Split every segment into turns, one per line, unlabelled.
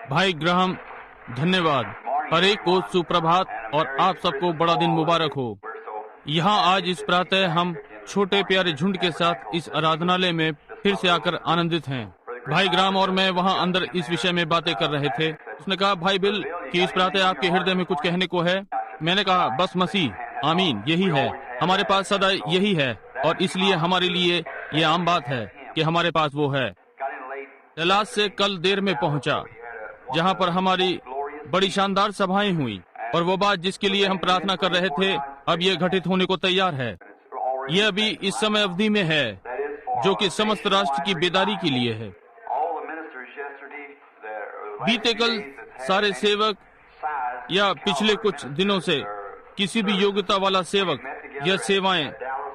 भाई ग्राहम, धन्यवाद। हर एक को सुप्रभात और आप सबको बड़ा दिन मुबारक हो। यहाँ आज इस प्रातः हम छोटे प्यारे झुंड के साथ इस आराधनालय में फिर से आकर आनंदित हैं। भाई ग्राम और मैं वहाँ अंदर इस विषय में बातें कर रहे थे। उसने कहा, भाई बिल, कि इस प्रातः आपके हृदय में कुछ कहने को है। मैंने कहा, बस मसीह, आमीन, यही है। हमारे पास सदा यही है और इसलिए हमारे लिए ये आम बात है कि हमारे पास वो है। डलास से कल देर में पहुंचा, जहां पर हमारी बड़ी शानदार सभाएं हुई और वो बात जिसके लिए हम प्रार्थना कर रहे थे अब ये घटित होने को तैयार है। ये अभी इस समय अवधि में है जो कि समस्त राष्ट्र की बेदारी के लिए है। बीते कल सारे सेवक या पिछले कुछ दिनों से किसी भी योग्यता वाला सेवक या सेवाएं,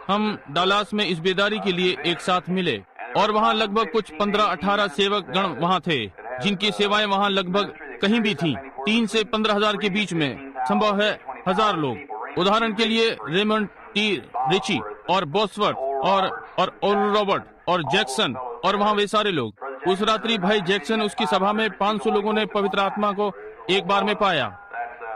हम डलास में इस बेदारी के लिए एक साथ मिले और वहाँ लगभग कुछ 15-18 सेवक गण वहाँ थे जिनकी सेवाएं वहाँ लगभग कहीं भी थी। 3 से 15 हजार के बीच में, संभव है 1000 लोग। उदाहरण के लिए रेमंड टी रिची और बॉसवर्थ और रॉबर्ट और जैक्सन और वहाँ वे सारे लोग। उस रात्रि भाई जैक्सन, उसकी सभा में 500 लोगों ने पवित्र आत्मा को एक बार में पाया।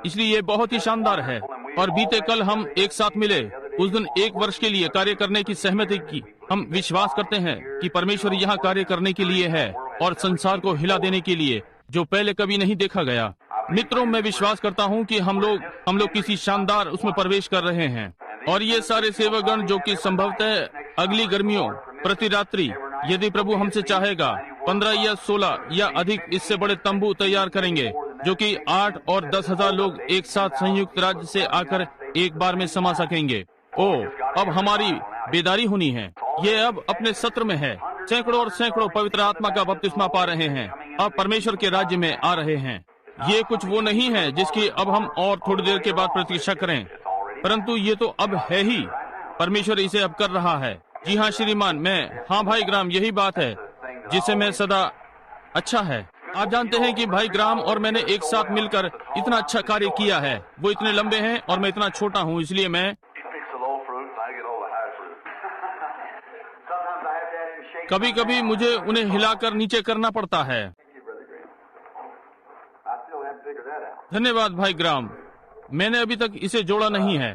इसलिए ये बहुत ही शानदार है। और बीते कल हम एक साथ मिले। उस दिन 1 वर्ष के लिए कार्य करने की सहमति की। हम विश्वास करते हैं कि परमेश्वर यहाँ कार्य करने के लिए है और संसार को हिला देने के लिए, जो पहले कभी नहीं देखा गया। मित्रों, मैं विश्वास करता हूँ कि हम लोग किसी शानदार उसमें प्रवेश कर रहे हैं। और ये सारे सेवकगण जो कि संभवतः अगली गर्मियों प्रति रात्रि, यदि प्रभु हमसे चाहेगा, 15 या 16 या अधिक इससे बड़े तंबू तैयार करेंगे, जो कि 8 और 10 हजार लोग एक साथ संयुक्त राज्य से आकर एक बार में समा सकेंगे। अब हमारी बेदारी होनी है। ये अब अपने सत्र में है। सैकड़ों और सैकड़ों पवित्र आत्मा का बपतिस्मा पा रहे हैं, अब परमेश्वर के राज्य में आ रहे हैं। ये कुछ वो नहीं है जिसकी अब हम और थोड़ी देर के बाद प्रतीक्षा करें, परंतु ये तो अब है ही। परमेश्वर इसे अब कर रहा है। जी हाँ श्रीमान, हाँ भाई ग्राम, यही बात है जिसे मैं सदा अच्छा है। आप जानते हैं कि भाई ग्राम और मैंने एक साथ मिलकर इतना अच्छा कार्य किया है। वो इतने लंबे हैं और मैं इतना छोटा हूँ, इसलिए मैं कभी कभी मुझे उन्हें हिलाकर नीचे करना पड़ता है। धन्यवाद भाई ग्राम, मैंने अभी तक इसे जोड़ा नहीं है।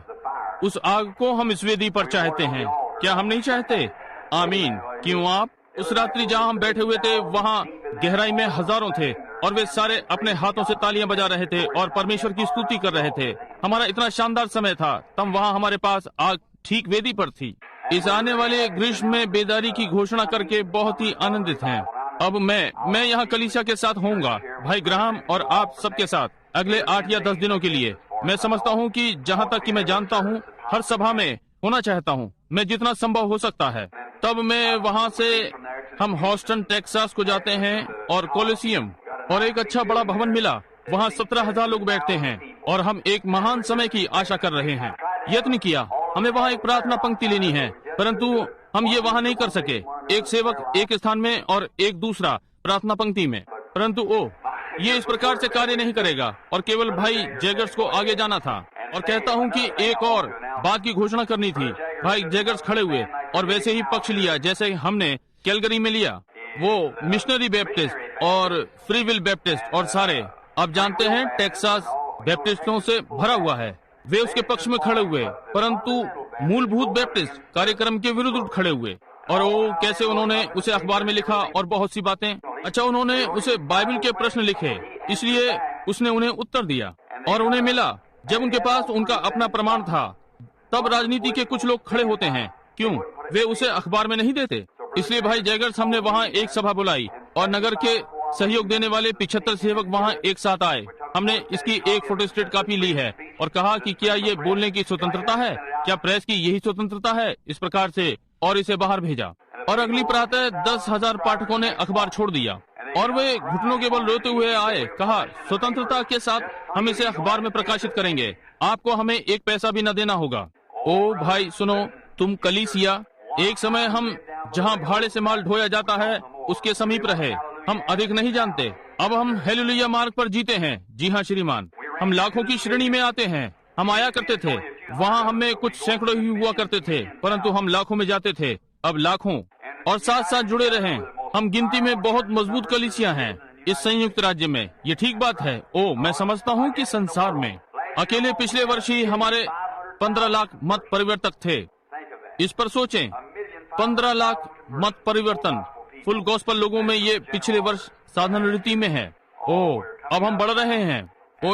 उस आग को हम इस वेदी पर चाहते हैं, क्या हम नहीं चाहते? आमीन। क्यों आप? उस रात्रि जहाँ हम बैठे हुए थे वहाँ गहराई में हजारों थे और वे सारे अपने हाथों से तालियां बजा रहे थे और परमेश्वर की स्तुति कर रहे थे। हमारा इतना शानदार समय था। तब वहाँ हमारे पास आग ठीक वेदी पर थी। इस आने वाले ग्रीष्म में बेदारी की घोषणा करके बहुत ही आनंदित हैं। अब मैं यहाँ कलीसिया के साथ होऊंगा, भाई ग्राहम और आप सबके साथ, अगले 8 या 10 दिनों के लिए। मैं समझता हूँ कि जहाँ तक कि मैं जानता हूँ, हर सभा में होना चाहता हूँ, मैं जितना संभव हो सकता है। तब मैं वहाँ से हम हॉस्टन टेक्सास को जाते हैं और कोलिसियम, और एक अच्छा बड़ा भवन मिला। वहाँ 17,000 लोग बैठते हैं और हम एक महान समय की आशा कर रहे हैं। यत्न किया, हमें वहाँ एक प्रार्थना पंक्ति लेनी है, परंतु हम ये वहाँ नहीं कर सके। एक सेवक एक स्थान में और एक दूसरा प्रार्थना पंक्ति में, परंतु ये इस प्रकार से कार्य नहीं करेगा और केवल भाई जैगर्स को आगे जाना था। और कहता हूँ कि एक और बात की घोषणा करनी थी। भाई जैगर्स खड़े हुए और वैसे ही पक्ष लिया जैसे हमने कैलगरी में लिया। वो मिशनरी बैप्टिस्ट और फ्री विल बैप्टिस्ट और सारे, आप जानते हैं, टेक्सास बैप्टिस्टों से भरा हुआ है। वे उसके पक्ष में खड़े हुए, परंतु मूलभूत बैप्टिस्ट कार्यक्रम के विरुद्ध उठ खड़े हुए। और वो कैसे उन्होंने उसे अखबार में लिखा और बहुत सी बातें। अच्छा, उन्होंने उसे बाइबल के प्रश्न लिखे, इसलिए उसने उन्हें उत्तर दिया और उन्हें मिला। जब उनके पास उनका अपना प्रमाण था, तब राजनीति के कुछ लोग खड़े होते हैं। क्यों? वे उसे अखबार में नहीं देते। इसलिए भाई जैगर्स, हमने वहाँ एक सभा बुलाई और नगर के सहयोग देने वाले 75 सेवक वहाँ एक साथ आए। हमने इसकी एक फोटोस्टेट कॉपी ली है और कहा कि क्या ये बोलने की स्वतंत्रता है, क्या प्रेस की यही स्वतंत्रता है, इस प्रकार से, और इसे बाहर भेजा। और अगली प्रातः 10,000 पाठकों ने अखबार छोड़ दिया और वे घुटनों के बल रोते हुए आए। कहा, स्वतंत्रता के साथ हम इसे अखबार में प्रकाशित करेंगे, आपको हमें एक पैसा भी न देना होगा। ओ भाई सुनो, तुम कलीसिया, एक समय हम जहाँ भाड़े से माल ढोया जाता है उसके समीप रहे। हम अधिक नहीं जानते। अब हम हेलेलुया मार्ग पर जीते हैं। जी हाँ श्रीमान, हम लाखों की श्रेणी में आते हैं। हम आया करते थे, वहाँ हमें कुछ सैकड़ों ही हुआ करते थे, परंतु हम लाखों में जाते थे। अब लाखों और साथ साथ जुड़े रहें। हम गिनती में बहुत मजबूत कलीसिया हैं इस संयुक्त राज्य में। ये ठीक बात है। मैं समझता हूँ कि संसार में अकेले पिछले वर्ष ही हमारे 15 लाख मत परिवर्तक थे। इस पर सोचें, 15 लाख मत परिवर्तन फुल गॉस्पेल लोगों में ये पिछले वर्ष साधारण रीति में है। अब हम बढ़ रहे हैं।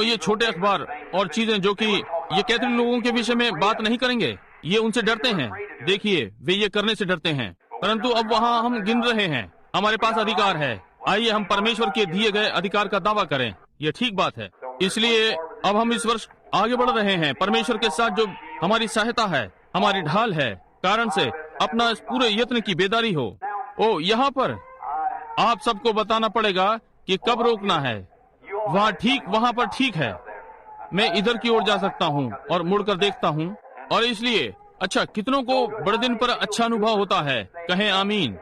ये छोटे अखबार और चीजें जो कि ये कैथोलिक लोगों के विषय में बात नहीं करेंगे, ये उनसे डरते हैं। देखिए, वे ये करने से डरते हैं, परंतु अब वहाँ हम गिन रहे हैं। हमारे पास अधिकार है। आइए हम परमेश्वर के दिए गए अधिकार का दावा करें। ये ठीक बात है। इसलिए अब हम इस वर्ष आगे बढ़ रहे हैं परमेश्वर के साथ, जो हमारी सहायता है, हमारी ढाल है, कारण से अपना इस पूरे यत्न की बेदारी हो। यहाँ पर आप सबको बताना पड़ेगा कि कब रोकना है। वहाँ पर ठीक है। मैं इधर की ओर जा सकता हूँ और मुड़कर देखता हूँ। और इसलिए अच्छा, कितनों को बड़े दिन पर अच्छा अनुभव होता है, कहें आमीन।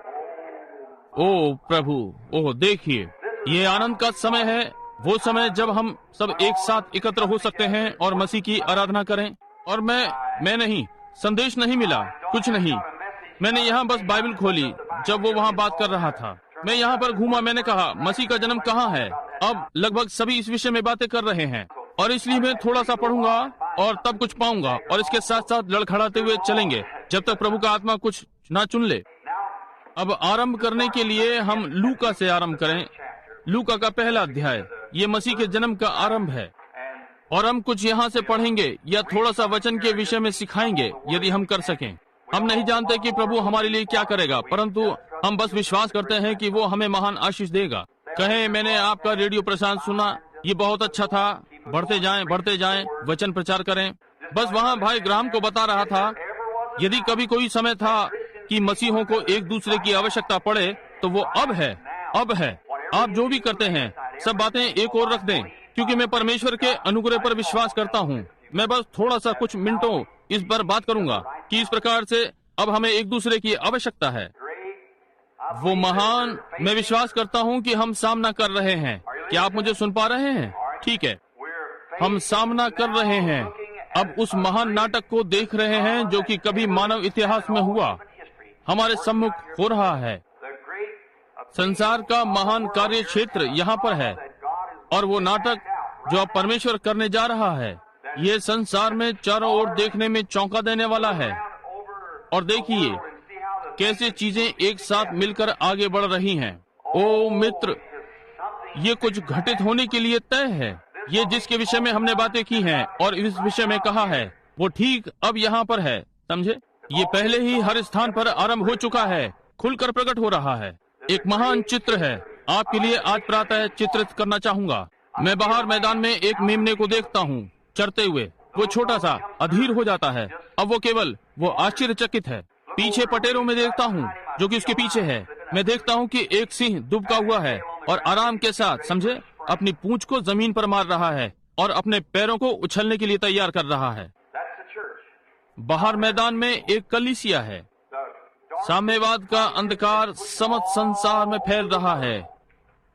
प्रभु, देखिए, ये आनंद का समय है, वो समय जब हम सब एक साथ एकत्र हो सकते हैं और मसीह की आराधना करें। और मैं नहीं, संदेश नहीं मिला, कुछ नहीं। मैंने यहाँ बस बाइबल खोली जब वो वहाँ बात कर रहा था। मैं यहाँ पर घूमा, मैंने कहा मसीह का जन्म कहाँ है। अब लगभग सभी इस विषय में बातें कर रहे हैं, और इसलिए मैं थोड़ा सा पढ़ूंगा और तब कुछ पाऊंगा, और इसके साथ साथ लड़खड़ाते हुए चलेंगे जब तक प्रभु का आत्मा कुछ ना चुन ले। अब आरंभ करने के लिए हम लूका से आरंभ करें। लूका का पहला अध्याय, ये मसीह के जन्म का आरंभ है। और हम कुछ यहाँ से पढ़ेंगे या थोड़ा सा वचन के विषय में सिखाएंगे यदि हम कर सकें। हम नहीं जानते कि प्रभु हमारे लिए क्या करेगा, परंतु हम बस विश्वास करते हैं कि वो हमें महान आशीष देगा। कहें, मैंने आपका रेडियो प्रसारण सुना, ये बहुत अच्छा था। बढ़ते जाएं, वचन प्रचार करें। बस वहाँ भाई ग्राहम को बता रहा था, यदि कभी कोई समय था कि मसीहों को एक दूसरे की आवश्यकता पड़े तो वो अब है। आप जो भी करते हैं, सब बातें एक और रख दें, क्योंकि मैं परमेश्वर के अनुग्रह पर विश्वास करता हूँ। मैं बस थोड़ा सा कुछ मिनटों इस पर बात करूंगा कि इस प्रकार से अब हमें एक दूसरे की आवश्यकता है। वो महान, मैं विश्वास करता हूँ कि हम सामना कर रहे हैं। क्या आप मुझे सुन पा रहे हैं? ठीक है, हम सामना कर रहे हैं, अब उस महान नाटक को देख रहे हैं जो कि कभी मानव इतिहास में हुआ, हमारे सम्मुख हो रहा है। संसार का महान कार्य क्षेत्र यहाँ पर है, और वो नाटक जो अब परमेश्वर करने जा रहा है, ये संसार में चारों ओर देखने में चौंका देने वाला है। और देखिए कैसे चीजें एक साथ मिलकर आगे बढ़ रही हैं। मित्र, ये कुछ घटित होने के लिए तय है। ये जिसके विषय में हमने बातें की हैं और इस विषय में कहा है, वो ठीक अब यहाँ पर है। समझे? ये पहले ही हर स्थान पर आरंभ हो चुका है, खुलकर प्रकट हो रहा है। एक महान चित्र है। आपके लिए आज प्रातः चित्रित करना चाहूंगा। मैं बाहर मैदान में एक मेमने को देखता हूँ चरते हुए। वो छोटा सा अधीर हो जाता है। अब वो आश्चर्यचकित है। पीछे पटेरों में देखता हूँ जो कि उसके पीछे है। मैं देखता हूँ कि एक सिंह दुबका हुआ है और आराम के साथ, समझे, अपनी पूंछ को जमीन पर मार रहा है और अपने पैरों को उछलने के लिए तैयार कर रहा है। बाहर मैदान में एक कलीसिया है। साम्यवाद का अंधकार समस्त संसार में फैल रहा है,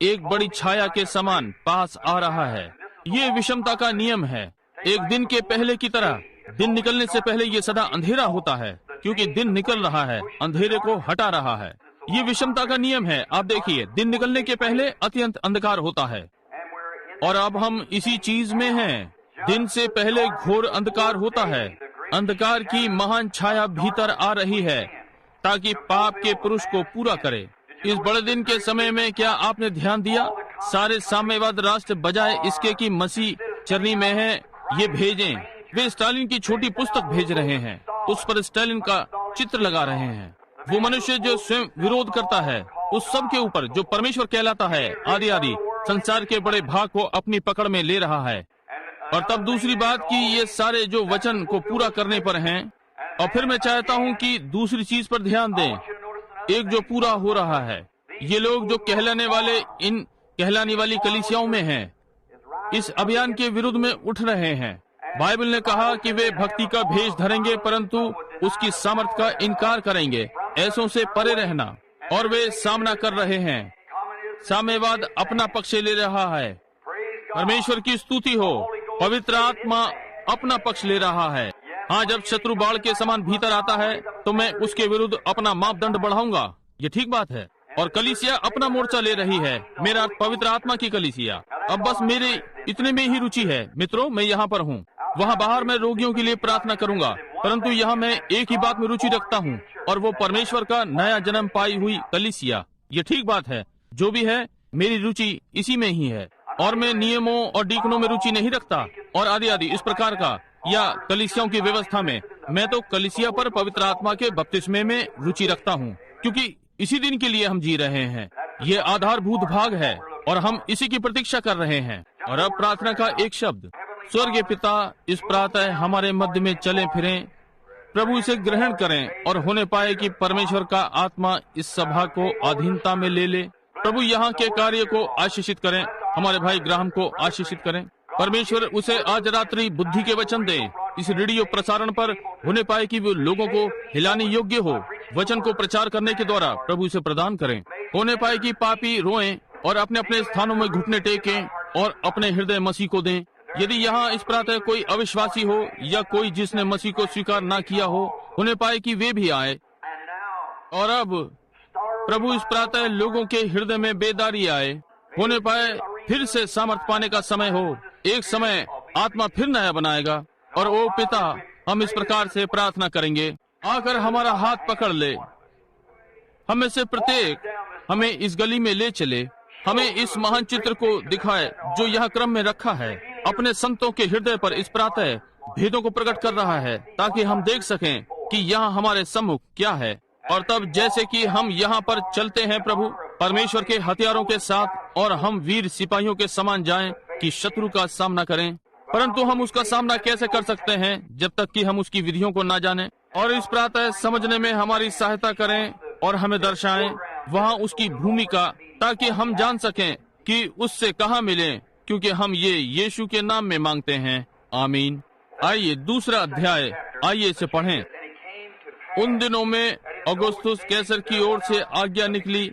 एक बड़ी छाया के समान पास आ रहा है। ये विषमता का नियम है। एक दिन के पहले की तरह, दिन निकलने से पहले ये सदा अंधेरा होता है, क्योंकि दिन निकल रहा है, अंधेरे को हटा रहा है। ये विषमता का नियम है। आप देखिए, दिन निकलने के पहले अत्यंत अंधकार होता है, और अब हम इसी चीज में हैं। दिन से पहले घोर अंधकार होता है। अंधकार की महान छाया भीतर आ रही है ताकि पाप के पुरुष को पूरा करे। इस बड़े दिन के समय में क्या आपने ध्यान दिया? सारे साम्यवाद राष्ट्र बजाय इसके कि मसीह चरनी में है, ये भेजें। वे स्टालिन की छोटी पुस्तक भेज रहे हैं, उस पर स्टालिन का चित्र लगा रहे हैं। वो मनुष्य जो स्वयं विरोध करता है उस सब के ऊपर जो परमेश्वर कहलाता है, आदि आदि संसार के बड़े भाग को अपनी पकड़ में ले रहा है। और तब दूसरी बात कि ये सारे जो वचन को पूरा करने पर हैं। और फिर मैं चाहता हूँ कि दूसरी चीज पर ध्यान दें, एक जो पूरा हो रहा है। ये लोग जो कहलाने वाले इन कहलाने वाली कलीसियाओं में हैं, इस अभियान के विरुद्ध में उठ रहे हैं। बाइबल ने कहा कि वे भक्ति का भेष धरेंगे परंतु उसकी सामर्थ का इनकार करेंगे। ऐसों से परे रहना। और वे सामना कर रहे हैं। साम्यवाद अपना पक्ष ले रहा है। परमेश्वर की स्तुति हो। पवित्र आत्मा अपना पक्ष ले रहा है। हाँ, जब शत्रु बाढ़ के समान भीतर आता है तो मैं उसके विरुद्ध अपना मापदंड बढ़ाऊंगा। ये ठीक बात है। और कलीसिया अपना मोर्चा ले रही है, मेरा पवित्र आत्मा की कलीसिया। अब बस मेरे इतने में ही रुचि है। मित्रों, मैं यहाँ पर हूँ, वहाँ बाहर मैं रोगियों के लिए प्रार्थना करूंगा, परंतु यहाँ मैं एक ही बात में रुचि रखता हूँ, और वो परमेश्वर का नया जन्म पाई हुई कलीसिया। ये ठीक बात है, जो भी है मेरी रुचि इसी में ही है। और मैं नियमों और डीकनों में रुचि नहीं रखता और आदि आदि इस प्रकार का, या कलीसियाओं की व्यवस्था में। मैं तो कलीसिया पर पवित्र आत्मा के बपतिस्मे में रुचि रखता हूँ, क्योंकि इसी दिन के लिए हम जी रहे हैं। ये आधारभूत भाग है और हम इसी की प्रतीक्षा कर रहे हैं। और अब प्रार्थना का एक शब्द। स्वर्गीय पिता, इस प्रातः हमारे मध्य में चले फिरें, प्रभु इसे ग्रहण करें और होने पाए कि परमेश्वर का आत्मा इस सभा को अधीनता में ले ले। प्रभु यहाँ के कार्य को आशीषित करें, हमारे भाई ग्राहम को आशीषित करें। परमेश्वर उसे आज रात्रि बुद्धि के वचन दे, इस रेडियो प्रसारण पर होने पाए कि वो लोगों को हिलाने योग्य हो। वचन को प्रचार करने के द्वारा प्रभु इसे प्रदान करें। होने पाए कि पापी रोएं और अपने अपने स्थानों में घुटने टेकें और अपने हृदय मसीह को दें। यदि यहाँ इस प्रातः कोई अविश्वासी हो या कोई जिसने मसीह को स्वीकार ना किया हो, होने पाए कि वे भी आए। और अब प्रभु इस प्रातः लोगों के हृदय में बेदारी आए, होने पाए फिर से सामर्थ पाने का समय हो। एक समय आत्मा फिर नया बनाएगा। और ओ पिता, हम इस प्रकार से प्रार्थना करेंगे, आकर हमारा हाथ पकड़ ले, हमें से प्रत्येक हमें इस गली में ले चले, हमें इस महान चित्र को दिखाए जो यह क्रम में रखा है। अपने संतों के हृदय पर इस प्रातः भेदों को प्रकट कर रहा है, ताकि हम देख सकें कि यहाँ हमारे सम्मुख क्या है। और तब जैसे कि हम यहाँ पर चलते हैं प्रभु, परमेश्वर के हथियारों के साथ, और हम वीर सिपाहियों के समान जाएं कि शत्रु का सामना करें। परंतु हम उसका सामना कैसे कर सकते हैं जब तक कि हम उसकी विधियों को ना जानें। और इस प्रातः समझने में हमारी सहायता करें और हमें दर्शाएं वहाँ उसकी भूमिका, ताकि हम जान सकें कि उससे कहाँ मिलें, क्योंकि हम ये यीशु के नाम में मांगते हैं, आमीन। आइए दूसरा अध्याय, आइए इसे पढ़ें। उन दिनों में औगुस्तुस कैसर की ओर से आज्ञा निकली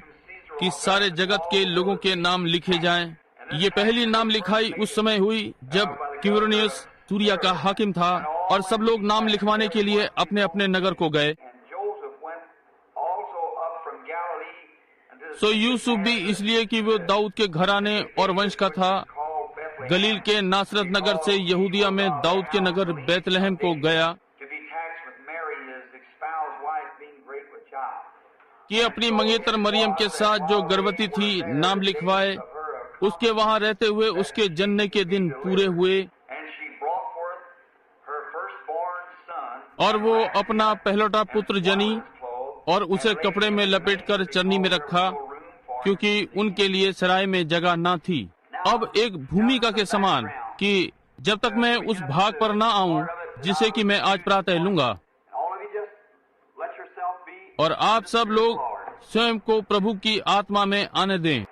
कि सारे जगत के लोगों के नाम लिखे जाएं। ये पहली नाम लिखाई उस समय हुई जब क्विरिनियस तुरिया का हाकिम था, और सब लोग नाम लिखवाने के लिए अपने अपने नगर को गए। सो यूसुफ भी इसलिए कि वो दाऊद के घराने और वंश का था, गलील के नासरत नगर से यहूदिया में दाऊद के नगर बैतलहम को गया कि अपनी मंगेतर मरियम के साथ जो गर्भवती थी नाम लिखवाए। उसके वहाँ रहते हुए उसके जन्म के दिन पूरे हुए, और वो अपना पहलौठा पुत्र जनी और उसे कपड़े में लपेटकर चरनी में रखा, क्योंकि उनके लिए सराय में जगह न थी। अब एक भूमिका के समान कि जब तक मैं उस भाग पर न आऊं जिसे कि मैं आज प्रातः लूंगा। और आप सब लोग स्वयं को प्रभु की आत्मा में आने दें।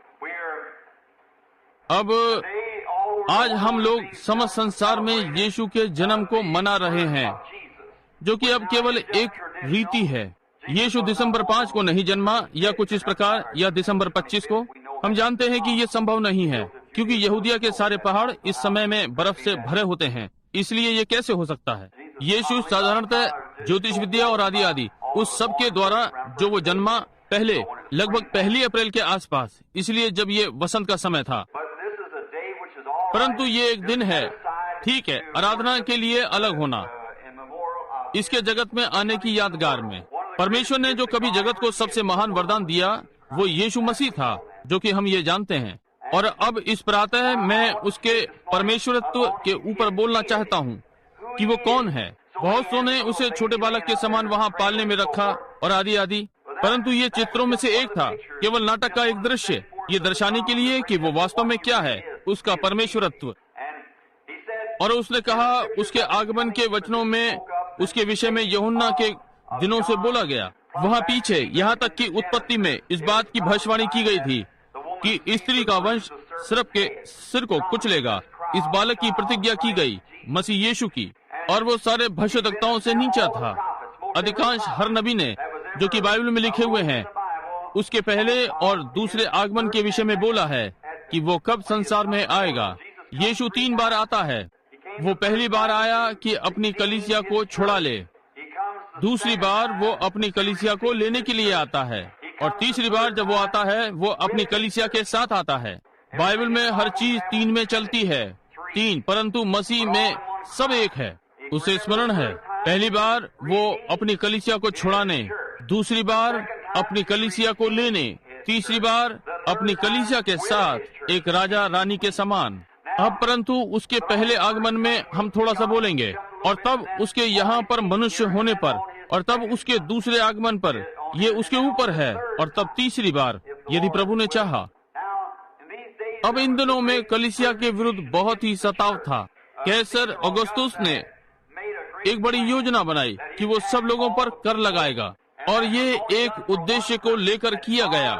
अब आज हम लोग समस्त संसार में यीशु के जन्म को मना रहे हैं, जो कि अब केवल एक रीति है। यीशु दिसंबर 5 को नहीं जन्मा या कुछ इस प्रकार, या दिसंबर 25 को। हम जानते हैं कि ये संभव नहीं है, क्योंकि यहूदिया के सारे पहाड़ इस समय में बर्फ से भरे होते हैं। इसलिए ये कैसे हो सकता है? यीशु साधारणतः ज्योतिष विद्या और आदि आदि उस सब के द्वारा जो वो जन्मा पहले, लगभग 1 अप्रैल के आसपास, इसलिए जब ये वसंत का समय था। परंतु ये एक दिन है, ठीक है, आराधना के लिए अलग होना, इसके जगत में आने की यादगार में। परमेश्वर ने जो कभी जगत को सबसे महान वरदान दिया वो यीशु मसीह था, जो कि हम ये जानते हैं। और अब इस प्रातः मैं उसके परमेश्वरत्व के ऊपर बोलना चाहता हूँ कि वो कौन है। बहुत सौ ने उसे छोटे बालक के समान वहाँ पालने में रखा और आदि आदि, परंतु ये चित्रों में से एक था, केवल नाटक का एक दृश्य, ये दर्शाने के लिए कि वो वास्तव में क्या है, उसका परमेश्वरत्व। और उसने कहा, उसके आगमन के वचनों में उसके विषय में यूहन्ना के दिनों से बोला गया। वहाँ पीछे यहाँ तक कि उत्पत्ति में इस बात की भविष्यवाणी की गई थी कि स्त्री का वंश सर्प के सिर को कुचलेगा। इस बालक की प्रतिज्ञा की गई, मसीह यीशु की, और वो सारे भविष्यवक्ताओं से नीचा था। अधिकांश हर नबी ने, जो कि बाइबल में लिखे हुए हैं, उसके पहले और दूसरे आगमन के विषय में बोला है कि वो कब संसार में आएगा। यीशु 3 बार आता है। वो पहली बार आया कि अपनी कलीसिया को छुड़ा ले, दूसरी बार वो अपनी कलीसिया को लेने के लिए आता है, और तीसरी बार जब वो आता है वो अपनी कलीसिया के साथ आता है। बाइबल में हर चीज 3 में चलती है, 3, परंतु मसीह में सब एक है। उसे स्मरण है, पहली बार वो अपनी कलीसिया को छुड़ाने, दूसरी बार अपनी कलीसिया को लेने, तीसरी बार अपनी कलीसिया के साथ एक राजा रानी के समान। अब परंतु उसके पहले आगमन में हम थोड़ा सा बोलेंगे, और तब उसके यहाँ पर मनुष्य होने पर, और तब उसके दूसरे आगमन पर ये उसके ऊपर है, और तब तीसरी बार यदि प्रभु ने चाहा। अब इन दिनों में कलीसिया के विरुद्ध बहुत ही सताव था। कैसर औगुस्तुस ने एक बड़ी योजना बनाई कि वो सब लोगों पर कर लगाएगा, और ये एक उद्देश्य को लेकर किया गया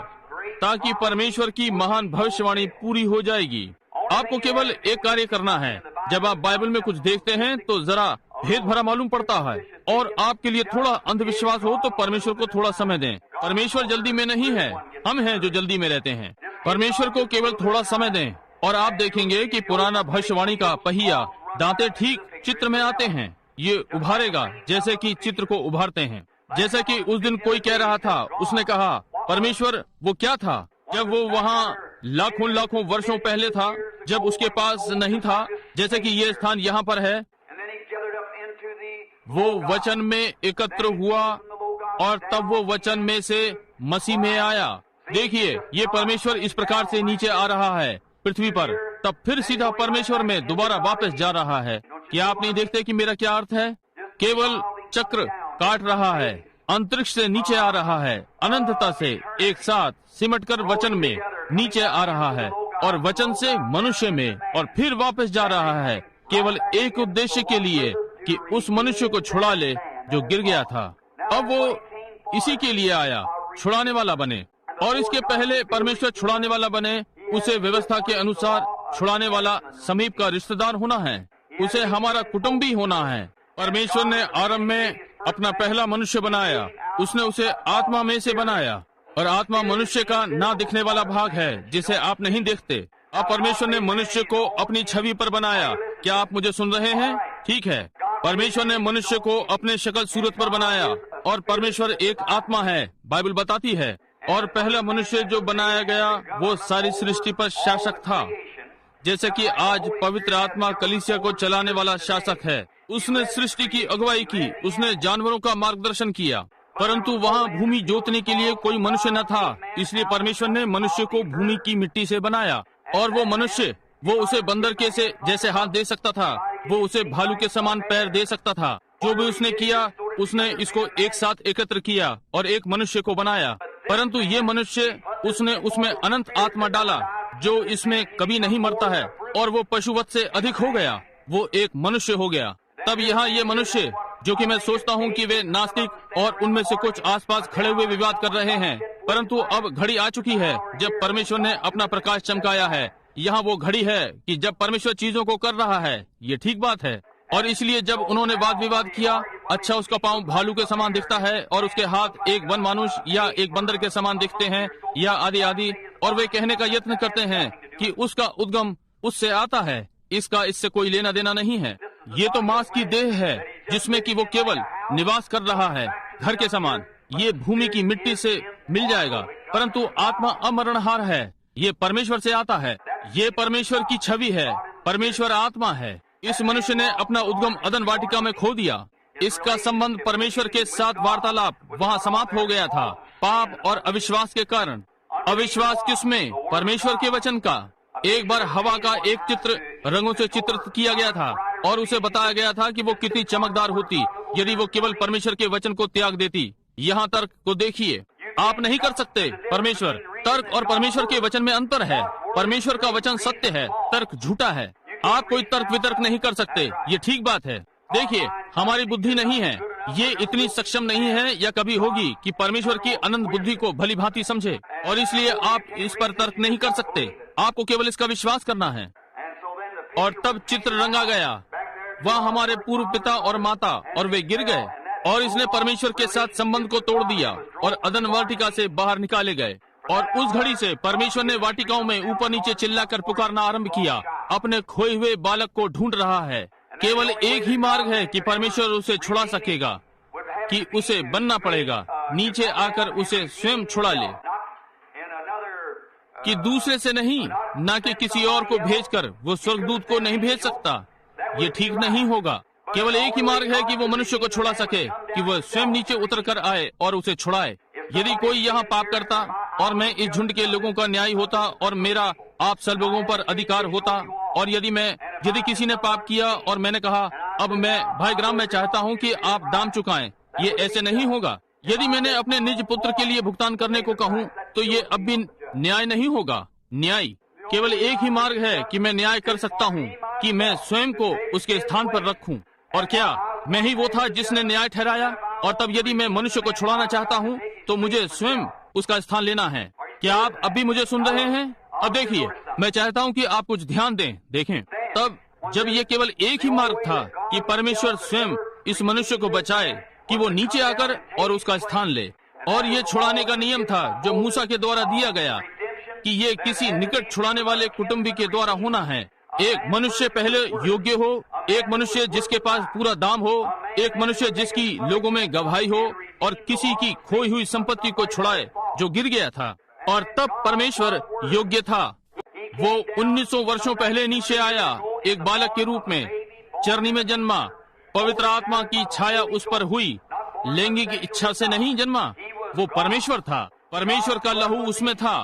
ताकि परमेश्वर की महान भविष्यवाणी पूरी हो जाएगी। आपको केवल एक कार्य करना है, जब आप बाइबल में कुछ देखते हैं तो जरा भेद भरा मालूम पड़ता है, और आपके लिए थोड़ा अंधविश्वास हो तो परमेश्वर को थोड़ा समय दें। परमेश्वर जल्दी में नहीं है, हम हैं जो जल्दी में रहते हैं। परमेश्वर को केवल थोड़ा समय दें, और आप देखेंगे कि पुराना भविष्यवाणी का पहिया दांते ठीक चित्र में आते हैं। ये उभारेगा जैसे कि चित्र को उभारते हैं। जैसे कि उस दिन कोई कह रहा था, उसने कहा परमेश्वर वो क्या था जब वो वहाँ लाखों लाखों वर्षों पहले था, जब उसके पास नहीं था, जैसे कि ये स्थान यहाँ पर है। वो वचन में एकत्र हुआ, और तब वो वचन में से मसीह में आया। देखिए, ये परमेश्वर इस प्रकार से नीचे आ रहा है पृथ्वी पर, तब फिर सीधा परमेश्वर में दोबारा वापस जा रहा है। क्या आप नहीं देखते कि मेरा क्या अर्थ है? केवल चक्र काट रहा है, अंतरिक्ष से नीचे आ रहा है, अनंतता से एक साथ सिमटकर वचन में नीचे आ रहा है, और वचन से मनुष्य में, और फिर वापस जा रहा है, केवल एक उद्देश्य के लिए कि उस मनुष्य को छुड़ा ले जो गिर गया था। अब वो इसी के लिए आया, छुड़ाने वाला बने। और इसके पहले परमेश्वर छुड़ाने वाला बने, उसे व्यवस्था के अनुसार छुड़ाने वाला समीप का रिश्तेदार होना है, उसे हमारा कुटुंबी होना है। परमेश्वर ने आरंभ में अपना पहला मनुष्य बनाया, उसने उसे आत्मा में से बनाया, और आत्मा मनुष्य का ना दिखने वाला भाग है जिसे आप नहीं देखते। अब परमेश्वर ने मनुष्य को अपनी छवि पर बनाया। क्या आप मुझे सुन रहे हैं? ठीक है। परमेश्वर ने मनुष्य को अपने शक्ल सूरत पर बनाया, और परमेश्वर एक आत्मा है, बाइबल बताती है। और पहला मनुष्य जो बनाया गया वो सारी सृष्टि पर शासक था, जैसे कि आज पवित्र आत्मा कलीसिया को चलाने वाला शासक है। उसने सृष्टि की अगुवाई की, उसने जानवरों का मार्गदर्शन किया, परंतु वहाँ भूमि जोतने के लिए कोई मनुष्य न था। इसलिए परमेश्वर ने मनुष्य को भूमि की मिट्टी से बनाया, और वो मनुष्य, वो उसे बंदर के से जैसे हाथ दे सकता था, वो उसे भालू के समान पैर दे सकता था। जो भी उसने किया, उसने इसको एक साथ एकत्र किया और एक मनुष्य को बनाया। परंतु ये मनुष्य, उसने उसमें अनंत आत्मा डाला जो इसमें कभी नहीं मरता है, और वो पशुवत से अधिक हो गया, वो एक मनुष्य हो गया। तब यहाँ ये मनुष्य, जो कि मैं सोचता हूँ कि वे नास्तिक और उनमें से कुछ आसपास खड़े हुए विवाद कर रहे हैं, परंतु अब घड़ी आ चुकी है जब परमेश्वर ने अपना प्रकाश चमकाया है। यहाँ वो घड़ी है कि जब परमेश्वर चीजों को कर रहा है, ये ठीक बात है। और इसलिए जब उन्होंने वाद विवाद किया, अच्छा उसका पांव भालू के समान दिखता है और उसके हाथ एक वन मानुष या एक बंदर के समान दिखते हैं, या आदि आदि, और वे कहने का यत्न करते हैं कि उसका उद्गम उससे आता है, इसका इससे कोई लेना देना नहीं है। ये तो मांस की देह है जिसमें कि वो केवल निवास कर रहा है, घर के समान। ये भूमि की मिट्टी से मिल जाएगा, परंतु आत्मा अमरणहार है, ये परमेश्वर से आता है। ये परमेश्वर की छवि है, परमेश्वर आत्मा है। इस मनुष्य ने अपना उद्गम अदन वाटिका में खो दिया। इसका संबंध परमेश्वर के साथ वार्तालाप वहाँ समाप्त हो गया था, पाप और अविश्वास के कारण। अविश्वास किसमें? परमेश्वर के वचन का। एक बार हवा का एक चित्र रंगों से चित्रित किया गया था, और उसे बताया गया था कि वो कितनी चमकदार होती यदि वो केवल परमेश्वर के वचन को त्याग देती। यहाँ तर्क को देखिए, आप नहीं कर सकते। परमेश्वर, तर्क और परमेश्वर के वचन में अंतर है। परमेश्वर का वचन सत्य है, तर्क झूठा है। आप कोई तर्क वितर्क नहीं कर सकते, ये ठीक बात है। देखिए, हमारी बुद्धि नहीं है, ये इतनी सक्षम नहीं है या कभी होगी कि परमेश्वर की अनंत बुद्धि को भली भांति समझे, और इसलिए आप इस पर तर्क नहीं कर सकते। आपको केवल इसका विश्वास करना है। और तब चित्र रंगा गया, वह हमारे पूर्व पिता और माता, और वे गिर गए, और इसने परमेश्वर के साथ संबंध को तोड़ दिया और अदन वाटिका से बाहर निकाले गए। और उस घड़ी से परमेश्वर ने वाटिकाओं में ऊपर नीचे चिल्लाकर पुकारना आरंभ किया, अपने खोए हुए बालक को ढूंढ रहा है। केवल एक ही मार्ग है कि परमेश्वर उसे छुड़ा सकेगा, कि उसे बनना पड़ेगा नीचे आकर उसे स्वयं छुड़ा ले, कि दूसरे से नहीं, ना कि किसी और को भेजकर वो स्वर्गदूत को नहीं भेज सकता। ये ठीक नहीं होगा। केवल एक ही मार्ग है कि वो मनुष्य को छुड़ा सके, कि वह स्वयं नीचे उतर कर आए और उसे छुड़ाए। यदि कोई यहाँ पाप करता और मैं इस झुंड के लोगों का न्याय होता और मेरा आप सब लोगों पर अधिकार होता, और यदि किसी ने पाप किया और मैंने कहा अब मैं भाई ग्राम मैं चाहता हूँ कि आप दाम चुकाएं, ये ऐसे नहीं होगा। यदि मैंने अपने निज पुत्र के लिए भुगतान करने को कहूँ तो ये अब भी न्याय नहीं होगा। न्याय केवल एक ही मार्ग है कि मैं न्याय कर सकता हूँ, कि मैं स्वयं को उसके स्थान पर रखूं। और क्या मैं ही वो था जिसने न्याय ठहराया? और तब यदि मैं मनुष्य को छुड़ाना चाहता हूँ तो मुझे स्वयं उसका स्थान लेना है। क्या आप अभी मुझे सुन रहे हैं? अब देखिए, मैं चाहता हूँ कि आप कुछ ध्यान दें। देखें, तब जब ये केवल एक ही मार्ग था कि परमेश्वर स्वयं इस मनुष्य को बचाए, कि वो नीचे आकर और उसका स्थान ले। और ये छुड़ाने का नियम था जो मूसा के द्वारा दिया गया, कि ये किसी निकट छुड़ाने वाले कुटुंबी के द्वारा होना है। एक मनुष्य पहले योग्य हो, एक मनुष्य जिसके पास पूरा दाम हो, एक मनुष्य जिसकी लोगों में गवाही हो, और किसी की खोई हुई संपत्ति को छुड़ाए जो गिर गया था। और तब परमेश्वर योग्य था। वो 1900 वर्षों पहले नीचे आया, एक बालक के रूप में, चरनी में जन्मा, पवित्र आत्मा की छाया उस पर हुई, लैंगिक इच्छा से नहीं जन्मा। वो परमेश्वर था, परमेश्वर का लहू उसमें था।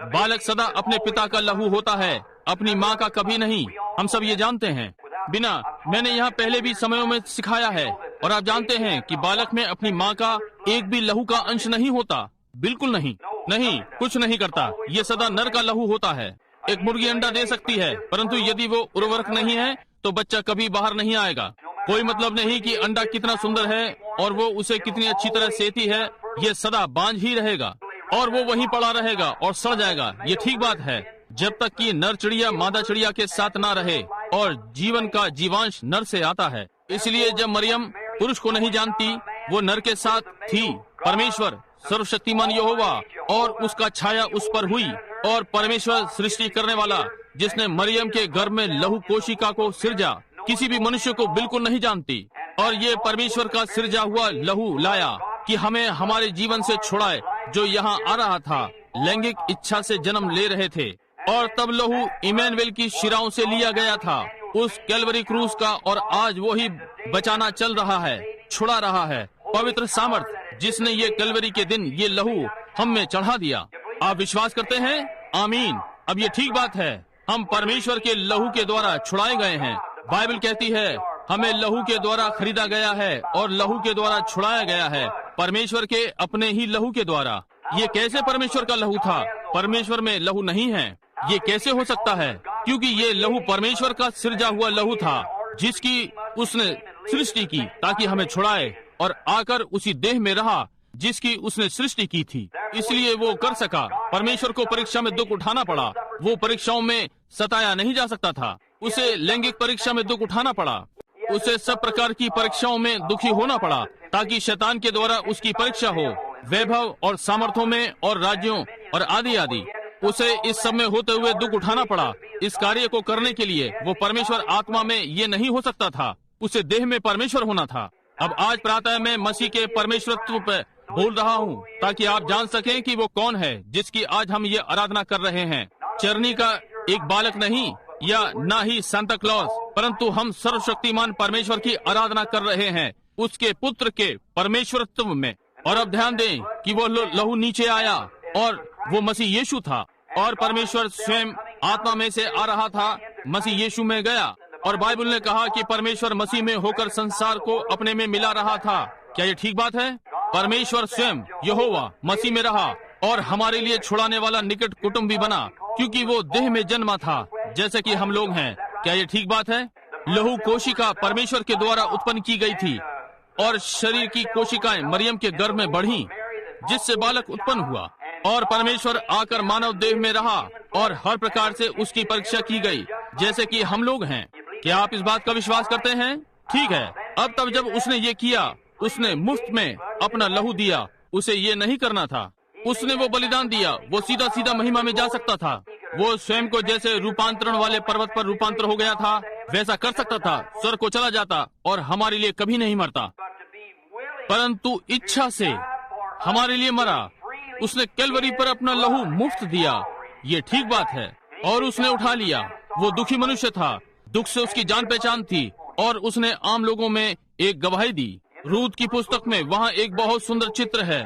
बालक सदा अपने पिता का लहू होता है, अपनी माँ का कभी नहीं। हम सब ये जानते हैं। मैंने यहाँ पहले भी समयों में सिखाया है, और आप जानते हैं कि बालक में अपनी माँ का एक भी लहू का अंश नहीं होता। बिल्कुल नहीं, कुछ नहीं करता। ये सदा नर का लहू होता है। एक मुर्गी अंडा दे सकती है, परंतु यदि वो उर्वरक नहीं है तो बच्चा कभी बाहर नहीं आएगा। कोई मतलब नहीं कि अंडा कितना सुंदर है और वो उसे कितनी अच्छी तरह सेती है। ये सदा बांझ ही रहेगा और वो वहीं पड़ा रहेगा और सड़ जाएगा। ये ठीक बात है, जब तक कि नर चिड़िया मादा चिड़िया के साथ ना रहे, और जीवन का जीवांश नर से आता है। इसलिए जब मरियम पुरुष को नहीं जानती, वो नर के साथ थी। परमेश्वर सर्वशक्तिमान यहोवा और उसका छाया उस पर हुई, और परमेश्वर सृष्टि करने वाला, जिसने मरियम के गर्भ में लहू कोशिका को सिरजा, किसी भी मनुष्य को बिल्कुल नहीं जानती, और ये परमेश्वर का सिरजा हुआ लहू लाया कि हमें हमारे जीवन से छुड़ाए, जो यहाँ आ रहा था, लैंगिक इच्छा से जन्म ले रहे थे। और तब लहू इमैनुएल की शिराओं से लिया गया था, उस कैलवरी क्रूस का, और आज वो ही बचाना चल रहा है, छुड़ा रहा है। पवित्र सामर्थ जिसने ये कैलवरी के दिन ये लहू हम में चढ़ा दिया। आप विश्वास करते हैं? आमीन। अब ये ठीक बात है, हम परमेश्वर के लहू के द्वारा छुड़ाए गए हैं। बाइबल कहती है हमें लहू के द्वारा खरीदा गया है और लहू के द्वारा छुड़ाया गया है, परमेश्वर के अपने ही लहू के द्वारा। ये कैसे परमेश्वर का लहू था? परमेश्वर में लहू नहीं है। ये कैसे हो सकता है? क्योंकि ये लहू परमेश्वर का सिरजा हुआ लहू था, जिसकी उसने सृष्टि की ताकि हमें छुड़ाए, और आकर उसी देह में रहा जिसकी उसने सृष्टि की थी। इसलिए वो कर सका। परमेश्वर को परीक्षा में दुख उठाना पड़ा। वो परीक्षाओं में सताया नहीं जा सकता था। उसे लैंगिक परीक्षा में दुख उठाना पड़ा। उसे सब प्रकार की परीक्षाओं में दुखी होना पड़ा, ताकि शैतान के द्वारा उसकी परीक्षा हो, वैभव और सामर्थ्यों में और राज्यों और आदि आदि। उसे इस सब में होते हुए दुख उठाना पड़ा। इस कार्य को करने के लिए वो परमेश्वर आत्मा में ये नहीं हो सकता था, उसे देह में परमेश्वर होना था। अब आज प्रातः मैं मसीह के परमेश्वरत्व पर बोल रहा हूँ, ताकि आप जान सकें कि वो कौन है जिसकी आज हम ये आराधना कर रहे हैं। चरनी का एक बालक नहीं, या न ही सांता क्लॉज, परंतु हम सर्वशक्तिमान परमेश्वर की आराधना कर रहे हैं, उसके पुत्र के परमेश्वरत्व में। और अब ध्यान दें कि वो लहू नीचे आया, और वो मसीह यीशु था, और परमेश्वर स्वयं आत्मा में से आ रहा था, मसीह यीशु में गया। और बाइबल ने कहा कि परमेश्वर मसीह में होकर संसार को अपने में मिला रहा था। क्या ये ठीक बात है? परमेश्वर स्वयं यहोवा मसीह में रहा और हमारे लिए छुड़ाने वाला निकट कुटुंबी बना, क्योंकि वो देह में जन्मा था जैसे कि हम लोग हैं। क्या ये ठीक बात है? लहू कोशिका परमेश्वर के द्वारा उत्पन्न की गई थी, और शरीर की कोशिकाएं मरियम के गर्भ में बढ़ी, जिससे बालक उत्पन्न हुआ। और परमेश्वर आकर मानव देह में रहा, और हर प्रकार से उसकी परीक्षा की गई, जैसे कि हम लोग हैं। क्या आप इस बात का विश्वास करते हैं? ठीक है। अब तब जब उसने ये किया, उसने मुफ्त में अपना लहू दिया। उसे ये नहीं करना था। उसने वो बलिदान दिया। वो सीधा सीधा महिमा में जा सकता था। वो स्वयं को जैसे रूपांतरण वाले पर्वत पर रूपांतर हो गया था, वैसा कर सकता था। स्वर्ग को चला जाता और हमारे लिए कभी नहीं मरता। परंतु इच्छा से हमारे लिए मरा, उसने कैलवरी पर अपना लहू मुफ्त दिया, ये ठीक बात है। और उसने उठा लिया। वो दुखी मनुष्य था, दुख से उसकी जान पहचान थी, और उसने आम लोगों में एक गवाही दी। रूत की पुस्तक में वहाँ एक बहुत सुंदर चित्र है,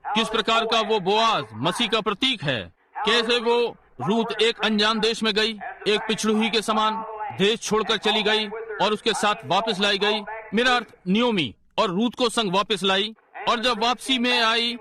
किस प्रकार का वो बोआज मसीह का प्रतीक है। कैसे वो रूत एक अनजान देश में गई, एक पिछड़ुही के समान देश छोड़कर चली गई और उसके साथ वापस लाई गई। मेरा अर्थ नियोमी और रूत को संग वापस लाई, और जब वापसी में आई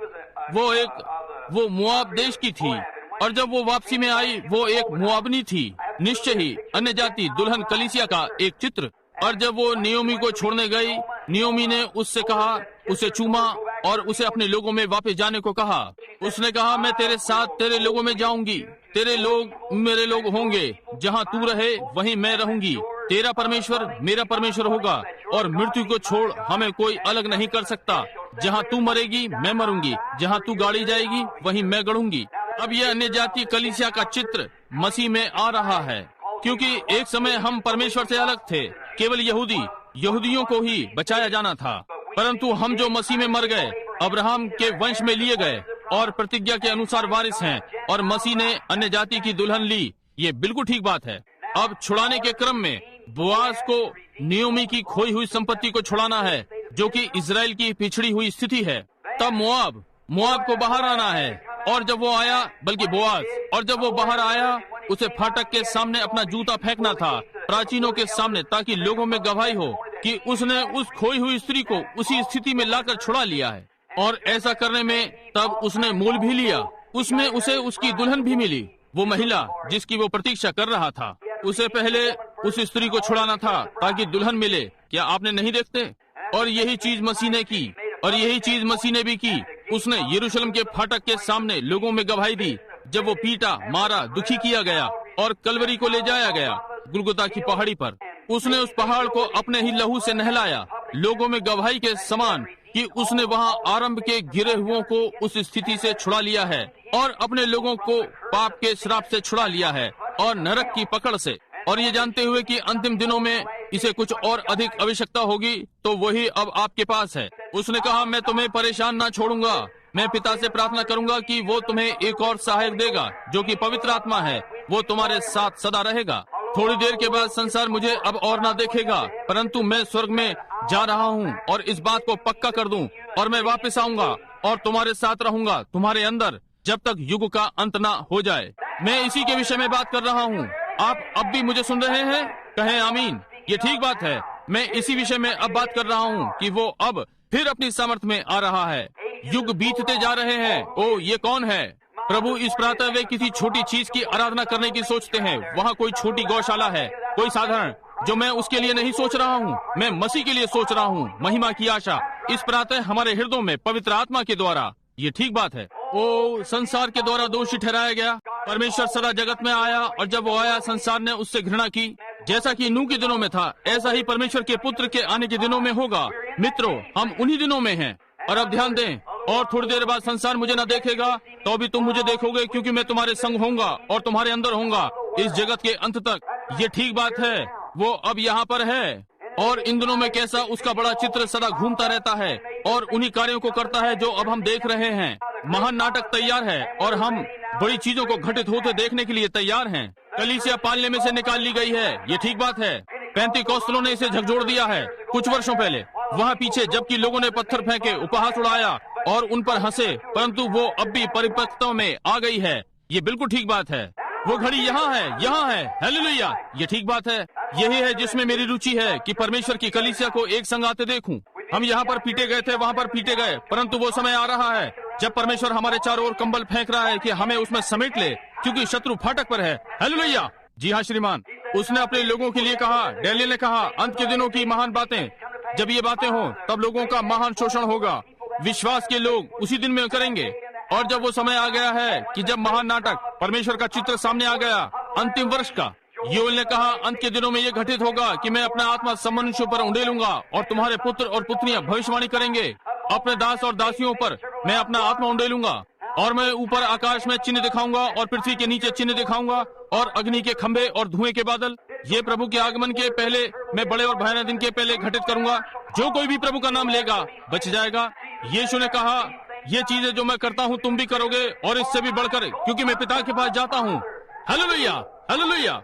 वो मोआब देश की थी, और जब वो वापसी में आई वो एक मोआबनी थी। निश्चय ही अन्य जाति दुल्हन कलीसिया का एक चित्र। और जब वो नियोमी को छोड़ने गई, नियोमी ने उससे कहा, उसे चूमा और उसे अपने लोगों में वापस जाने को कहा। उसने कहा, मैं तेरे साथ तेरे लोगों में जाऊंगी, तेरे लोग मेरे लोग होंगे, जहाँ तू रहे वहीं मैं रहूंगी। तेरा परमेश्वर मेरा परमेश्वर होगा, और मृत्यु को छोड़ हमें कोई अलग नहीं कर सकता। जहाँ तू मरेगी मैं मरूंगी, जहाँ तू गाड़ी जाएगी वहीं मैं गड़ूंगी। अब यह अन्य जाति कलीसिया का चित्र मसीह में आ रहा है, क्योंकि एक समय हम परमेश्वर से अलग थे, केवल यहूदियों को ही बचाया जाना था। परंतु हम जो मसीह में मर गए, अब्राहम के वंश में लिए गए और प्रतिज्ञा के अनुसार वारिस हैं, और मसीह ने अन्य जाति की दुल्हन ली। ये बिल्कुल ठीक बात है। अब छुड़ाने के क्रम में बोआज को नियोमी की खोई हुई संपत्ति को छुड़ाना है, जो कि इजराइल की पिछड़ी हुई स्थिति है। तब मोआब को बाहर आना है। और जब वो आया, बल्कि बोआज, और जब वो बाहर आया, उसे फाटक के सामने अपना जूता फेंकना था, प्राचीनों के सामने, ताकि लोगों में गवाही हो कि उसने उस खोई हुई स्त्री को उसी स्थिति में लाकर छुड़ा लिया है। और ऐसा करने में तब उसने मूल भी लिया, उसमें उसे उसकी दुल्हन भी मिली, वो महिला जिसकी वो प्रतीक्षा कर रहा था। उसे पहले उस स्त्री को छुड़ाना था ताकि दुल्हन मिले। क्या आपने नहीं देखते? और यही चीज मसीह ने की, और यही चीज मसीह ने भी की। उसने यरूशलेम के फाटक के सामने लोगों में गवाही दी, जब वो पीटा, मारा, दुखी किया गया और कलवरी को ले जाया गया गुलगुता की पहाड़ी पर। उसने उस पहाड़ को अपने ही लहू से नहलाया, लोगों में गवाही के समान कि उसने वहाँ आरंभ के गिरे हुओं को उस स्थिति से छुड़ा लिया है, और अपने लोगों को पाप के श्राप से छुड़ा लिया है और नरक की पकड़ से। और ये जानते हुए कि अंतिम दिनों में इसे कुछ और अधिक आवश्यकता होगी, तो वही अब आपके पास है। उसने कहा, मैं तुम्हें परेशान ना छोड़ूंगा, मैं पिता से प्रार्थना करूंगा कि वो तुम्हें एक और सहायक देगा, जो कि पवित्र आत्मा है, वो तुम्हारे साथ सदा रहेगा। थोड़ी देर के बाद संसार मुझे अब और ना देखेगा, परंतु मैं स्वर्ग में जा रहा हूँ और इस बात को पक्का कर दूं, और मैं वापस आऊंगा और तुम्हारे साथ रहूंगा, तुम्हारे अंदर, जब तक युग का अंत ना हो जाए। मैं इसी के विषय में बात कर रहा हूँ। आप अब भी मुझे सुन रहे हैं? कहें आमीन। ये ठीक बात है। मैं इसी विषय में अब बात कर रहा हूँ कि वो अब फिर अपनी सामर्थ में आ रहा है। युग बीतते जा रहे हैं। ओ, ये कौन है? प्रभु इस प्रातः वे किसी छोटी चीज की आराधना करने की सोचते हैं। वहाँ कोई छोटी गौशाला है, कोई साधारण, जो मैं उसके लिए नहीं सोच रहा हूँ, मैं मसीह के लिए सोच रहा हूँ। महिमा की आशा इस प्रातः हमारे हृदयों में पवित्र आत्मा के द्वारा। ये ठीक बात है। ओ, संसार के द्वारा दोषी ठहराया गया। परमेश्वर सदा जगत में आया, और जब वो आया संसार ने उससे घृणा की। जैसा कि नूह के दिनों में था, ऐसा ही परमेश्वर के पुत्र के आने के दिनों में होगा। मित्रों, हम उन्हीं दिनों में हैं। और अब ध्यान दें, और थोड़ी देर बाद संसार मुझे न देखेगा, तो भी तुम मुझे देखोगे, क्योंकि मैं तुम्हारे संग होऊंगा और तुम्हारे अंदर होऊंगा इस जगत के अंत तक। ये ठीक बात है। वो अब यहाँ पर है, और इन दिनों में कैसा उसका बड़ा चित्र सदा घूमता रहता है और उन्हीं कार्यों को करता है जो अब हम देख रहे हैं। महान नाटक तैयार है, और हम बड़ी चीजों को घटित होते देखने के लिए तैयार हैं। कलीसिया पालने में से निकाल ली गई है। ये ठीक बात है। पेंतीकोस्तलों ने इसे झकझोर दिया है कुछ वर्षों पहले, वहाँ पीछे, जबकि लोगों ने पत्थर फेंके, उपहास उड़ाया और उन पर हंसे, परंतु वो अब भी परिपक्वता में आ गई है। ये बिल्कुल ठीक बात है। वो घड़ी यहाँ है, यहाँ है। हालेलुया। ये ठीक बात है। यही है जिसमें मेरी रुचि है कि परमेश्वर की कलीसिया को एक संग आते देखूं। हम यहाँ पर पीटे गए थे, वहाँ पर पीटे गए, परंतु वो समय आ रहा है जब परमेश्वर हमारे चारों ओर कंबल फेंक रहा है कि हमें उसमें समेट ले, क्योंकि शत्रु फाटक पर है। हालेलुया। जी हाँ श्रीमान, उसने अपने लोगों के लिए कहा, डैनियल ने कहा, अंत के दिनों की महान बातें, जब ये बातें हों तब लोगों का महान शोषण होगा। विश्वास के लोग उसी दिन में करेंगे। और जब वो समय आ गया है कि जब महान नाटक, परमेश्वर का चित्र सामने आ गया, अंतिम वर्ष का, योएल ने कहा, अंत के दिनों में ये घटित होगा कि मैं अपना आत्मा सब मनुष्यों पर उंडेलूंगा, और तुम्हारे पुत्र और पुत्रियां भविष्यवाणी करेंगे। अपने दास और दासियों पर मैं अपना आत्मा उंडेलूंगा, और मैं ऊपर आकाश में चिन्ह दिखाऊंगा और पृथ्वी के नीचे चिन्ह दिखाऊंगा, और अग्नि के खंभे और धुएं के बादल। ये प्रभु के आगमन के पहले, मैं बड़े और भयानक दिन के पहले घटित करूंगा। जो कोई भी प्रभु का नाम लेगा बच जाएगा। यीशु ने कहा, ये चीजें जो मैं करता हूँ तुम भी करोगे, और इससे भी बढ़कर, क्योंकि मैं पिता के पास जाता हूँ। Hallelujah, hallelujah.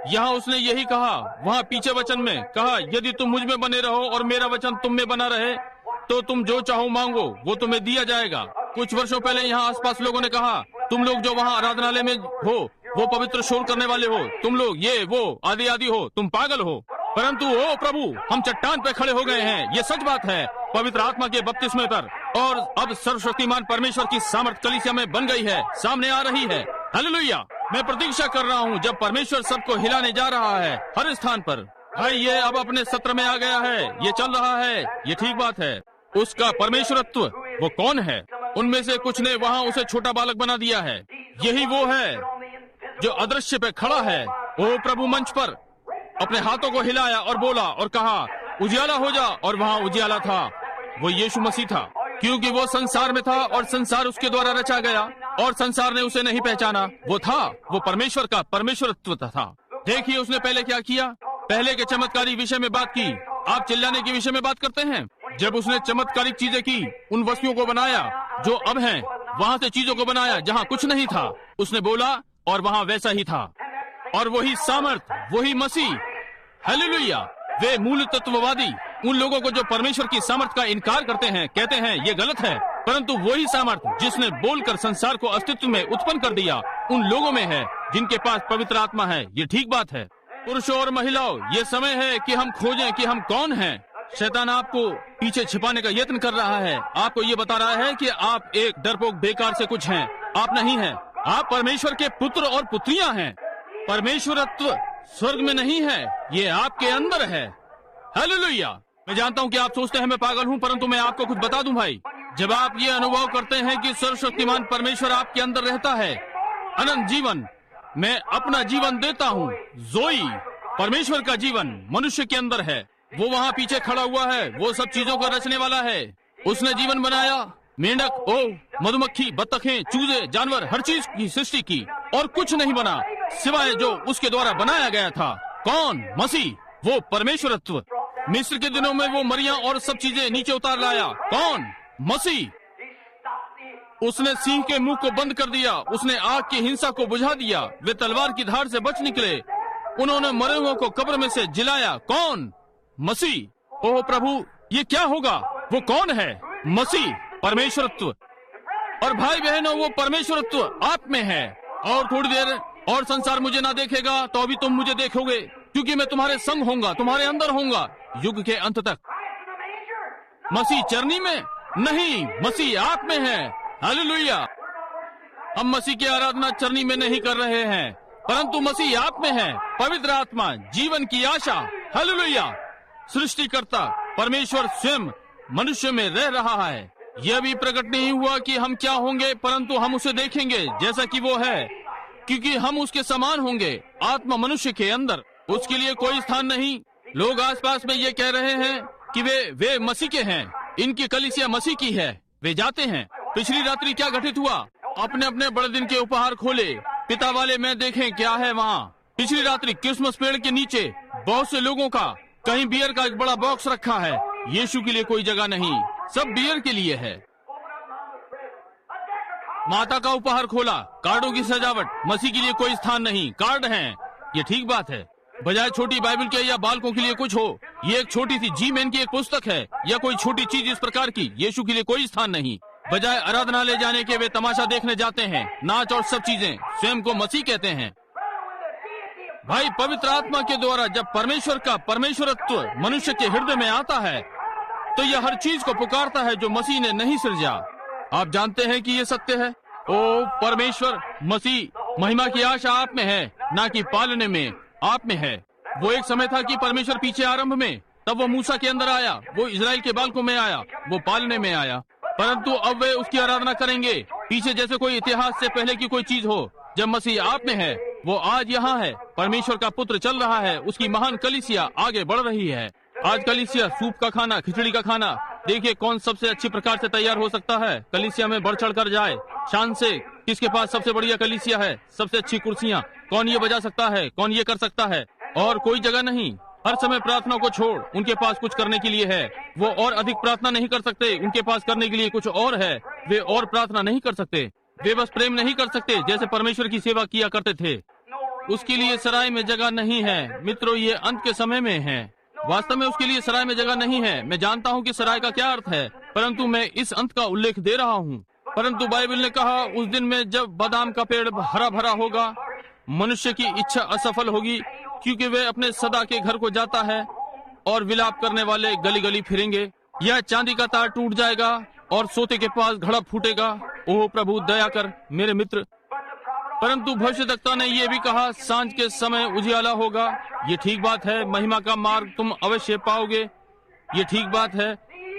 यहाँ उसने यही कहा, वहाँ पीछे वचन में कहा, यदि तुम मुझ में बने रहो और मेरा वचन तुम में बना रहे तो तुम जो चाहो मांगो वो तुम्हें दिया जाएगा। कुछ वर्षों पहले यहाँ आसपास लोगों ने कहा, तुम लोग जो वहाँ आराधनालय में हो वो पवित्र शोर करने वाले हो, तुम लोग ये वो आदि आदि हो, तुम पागल हो। परंतु ओ प्रभु, हम चट्टान पे खड़े हो गए हैं। ये सच बात है, पवित्र आत्मा के बपतिस्मे पर, और अब सर्वशक्तिमान परमेश्वर की सामर्थ कलीसिया में बन गई है, सामने आ रही है। हालेलुया। मैं प्रतीक्षा कर रहा हूँ जब परमेश्वर सबको हिलाने जा रहा है हर स्थान पर। भाई ये अब अपने सत्र में आ गया है, ये चल रहा है, ये ठीक बात है। उसका परमेश्वरत्व वो कौन है? उनमें से कुछ ने वहाँ उसे छोटा बालक बना दिया है। यही वो है जो अदृश्य पे खड़ा है। ओ प्रभु मंच पर अपने हाथों को हिलाया और बोला और कहा, उजियाला हो जा, और वहाँ उजियाला था। वो यीशु मसीह था, क्योंकि वो संसार में था और संसार उसके द्वारा रचा गया और संसार ने उसे नहीं पहचाना। वो था, वो परमेश्वर का परमेश्वरत्व था। देखिए उसने पहले क्या किया। पहले के चमत्कारी विषय में बात की। आप चिल्लाने के विषय में बात करते हैं। जब उसने चमत्कारिक चीजें की, उन वस्तुओं को बनाया जो अब हैं, वहाँ से चीजों को बनाया जहाँ कुछ नहीं था। उसने बोला और वहाँ वैसा ही था। और वही सामर्थ, वही मसीह। हालेलुया। वे मूल तत्ववादी उन लोगों को जो परमेश्वर की सामर्थ का इनकार करते हैं, कहते हैं ये गलत है, परंतु वही सामर्थ जिसने बोलकर संसार को अस्तित्व में उत्पन्न कर दिया, उन लोगों में है जिनके पास पवित्र आत्मा है। ये ठीक बात है। पुरुषों और महिलाओं, ये समय है कि हम खोजें कि हम कौन हैं। शैतान आपको पीछे छिपाने का यत्न कर रहा है। आपको ये बता रहा है कि आप एक डरपोक बेकार से कुछ हैं। आप नहीं हैं। आप परमेश्वर के पुत्र और पुत्रियां हैं। परमेश्वरत्व स्वर्ग में नहीं है, ये आपके अंदर है। हालेलुया। मैं जानता हूँ कि आप सोचते हैं मैं पागल हूँ, परंतु मैं आपको कुछ बता दूं भाई। जब आप ये अनुभव करते हैं कि सर्वशक्तिमान परमेश्वर आपके अंदर रहता है, अनंत जीवन, मैं अपना जीवन देता हूँ, जोई, परमेश्वर का जीवन मनुष्य के अंदर है। वो वहाँ पीछे खड़ा हुआ है, वो सब चीजों को रचने वाला है। उसने जीवन बनाया, मेंढक, मधुमक्खी, बत्तखें, चूजे, जानवर, हर चीज की सृष्टि की, और कुछ नहीं बना सिवाय जो उसके द्वारा बनाया गया था। कौन? मसीह, वो परमेश्वरत्व। मिस्र के दिनों में वो मरिया और सब चीजें नीचे उतार लाया। कौन? मसीह। उसने सिंह के मुंह को बंद कर दिया। उसने आग की हिंसा को बुझा दिया। वे तलवार की धार से बच निकले। उन्होंने मरे हुओं को कब्र में से जिलाया। कौन? मसीह। ओह प्रभु, ये क्या होगा? वो कौन है? मसीह, परमेश्वरत्व। और भाई बहनों, वो परमेश्वरत्व आप में है। और थोड़ी देर और संसार मुझे ना देखेगा तो अभी तुम मुझे देखोगे, क्योंकि मैं तुम्हारे संग होऊंगा, तुम्हारे अंदर होऊंगा युग के अंत तक। मसीह चरनी में नहीं, मसीह आप में है। हालेलुया। हम मसीह की आराधना चरनी में नहीं कर रहे हैं, परंतु मसीह आप में है। पवित्र आत्मा, जीवन की आशा। हालेलुया। सृष्टिकर्ता परमेश्वर स्वयं मनुष्य में रह रहा है। यह भी प्रकट नहीं हुआ कि हम क्या होंगे, परंतु हम उसे देखेंगे जैसा कि वो है, क्योंकि हम उसके समान होंगे। आत्मा मनुष्य के अंदर, उसके लिए कोई स्थान नहीं। लोग आसपास में ये कह रहे हैं कि वे मसीह के हैं, इनकी कलीसिया मसीह की है, वे जाते हैं। पिछली रात्रि क्या घटित हुआ? अपने अपने बड़े दिन के उपहार खोले, पिता वाले में देखें क्या है वहाँ। पिछली रात्रि क्रिसमस पेड़ के नीचे बहुत से लोगों का, कहीं बियर का एक बड़ा बॉक्स रखा है। यीशु के लिए कोई जगह नहीं, सब बियर के लिए है। माता का उपहार खोला, कार्डों की सजावट, मसीह के लिए कोई स्थान नहीं, कार्ड हैं। ये ठीक बात है। बजाय छोटी बाइबल के या बालकों के लिए कुछ हो, ये एक छोटी सी जी मैन की एक पुस्तक है या कोई छोटी चीज इस प्रकार की। यीशु के लिए कोई स्थान नहीं। बजाय आराधनालय जाने के वे तमाशा देखने जाते हैं, नाच और सब चीजें, स्वयं को मसीह कहते हैं। भाई, पवित्र आत्मा के द्वारा जब परमेश्वर का परमेश्वरत्व मनुष्य के हृदय में आता है, तो यह हर चीज को पुकारता है जो मसीह ने नहीं सृजा। आप जानते हैं कि ये सत्य है। ओ परमेश्वर, मसीह, महिमा की आशा आप में है, ना कि पालने में आप में है। वो एक समय था कि परमेश्वर पीछे आरंभ में, तब वो मूसा के अंदर आया, वो इजराइल के बालकों में आया, वो पालने में आया। परंतु अब वे उसकी आराधना करेंगे पीछे, जैसे कोई इतिहास से पहले की कोई चीज हो। जब मसीह आप में है, वो आज यहाँ है, परमेश्वर का पुत्र चल रहा है, उसकी महान कलीसिया आगे बढ़ रही है। आज कलीसिया सूप का खाना, खिचड़ी का खाना, देखिए कौन सबसे अच्छी प्रकार से तैयार हो सकता है। कलीसिया में बढ़ चढ़ कर जाए शान से, किसके पास सबसे बढ़िया कलीसिया है, सबसे अच्छी कुर्सियाँ, कौन ये बजा सकता है, कौन ये कर सकता है, और कोई जगह नहीं। हर समय प्रार्थना को छोड़ उनके पास कुछ करने के लिए है। वो और अधिक प्रार्थना नहीं कर सकते, उनके पास करने के लिए कुछ और है। वे और प्रार्थना नहीं कर सकते, वे बस प्रेम नहीं कर सकते जैसे परमेश्वर की सेवा किया करते थे। उसके लिए सराय में जगह नहीं है। मित्रों, ये अंत के समय में है। वास्तव में उसके लिए सराय में जगह नहीं है। मैं जानता हूँ कि सराय का क्या अर्थ है, परंतु मैं इस अंत का उल्लेख दे रहा हूँ। परंतु बाइबल ने कहा उस दिन में जब बादाम का पेड़ हरा भरा होगा, मनुष्य की इच्छा असफल होगी, क्योंकि वे अपने सदा के घर को जाता है और विलाप करने वाले गली गली फिरेंगे। यह चांदी का तार टूट जाएगा और सोते के पास घड़ा फूटेगा। ओह प्रभु, दया कर मेरे मित्र। परंतु भविष्यद्वक्ता ने यह भी कहा सांझ के समय उजियाला होगा। ये ठीक बात है, महिमा का मार्ग तुम अवश्य पाओगे। ये ठीक बात है,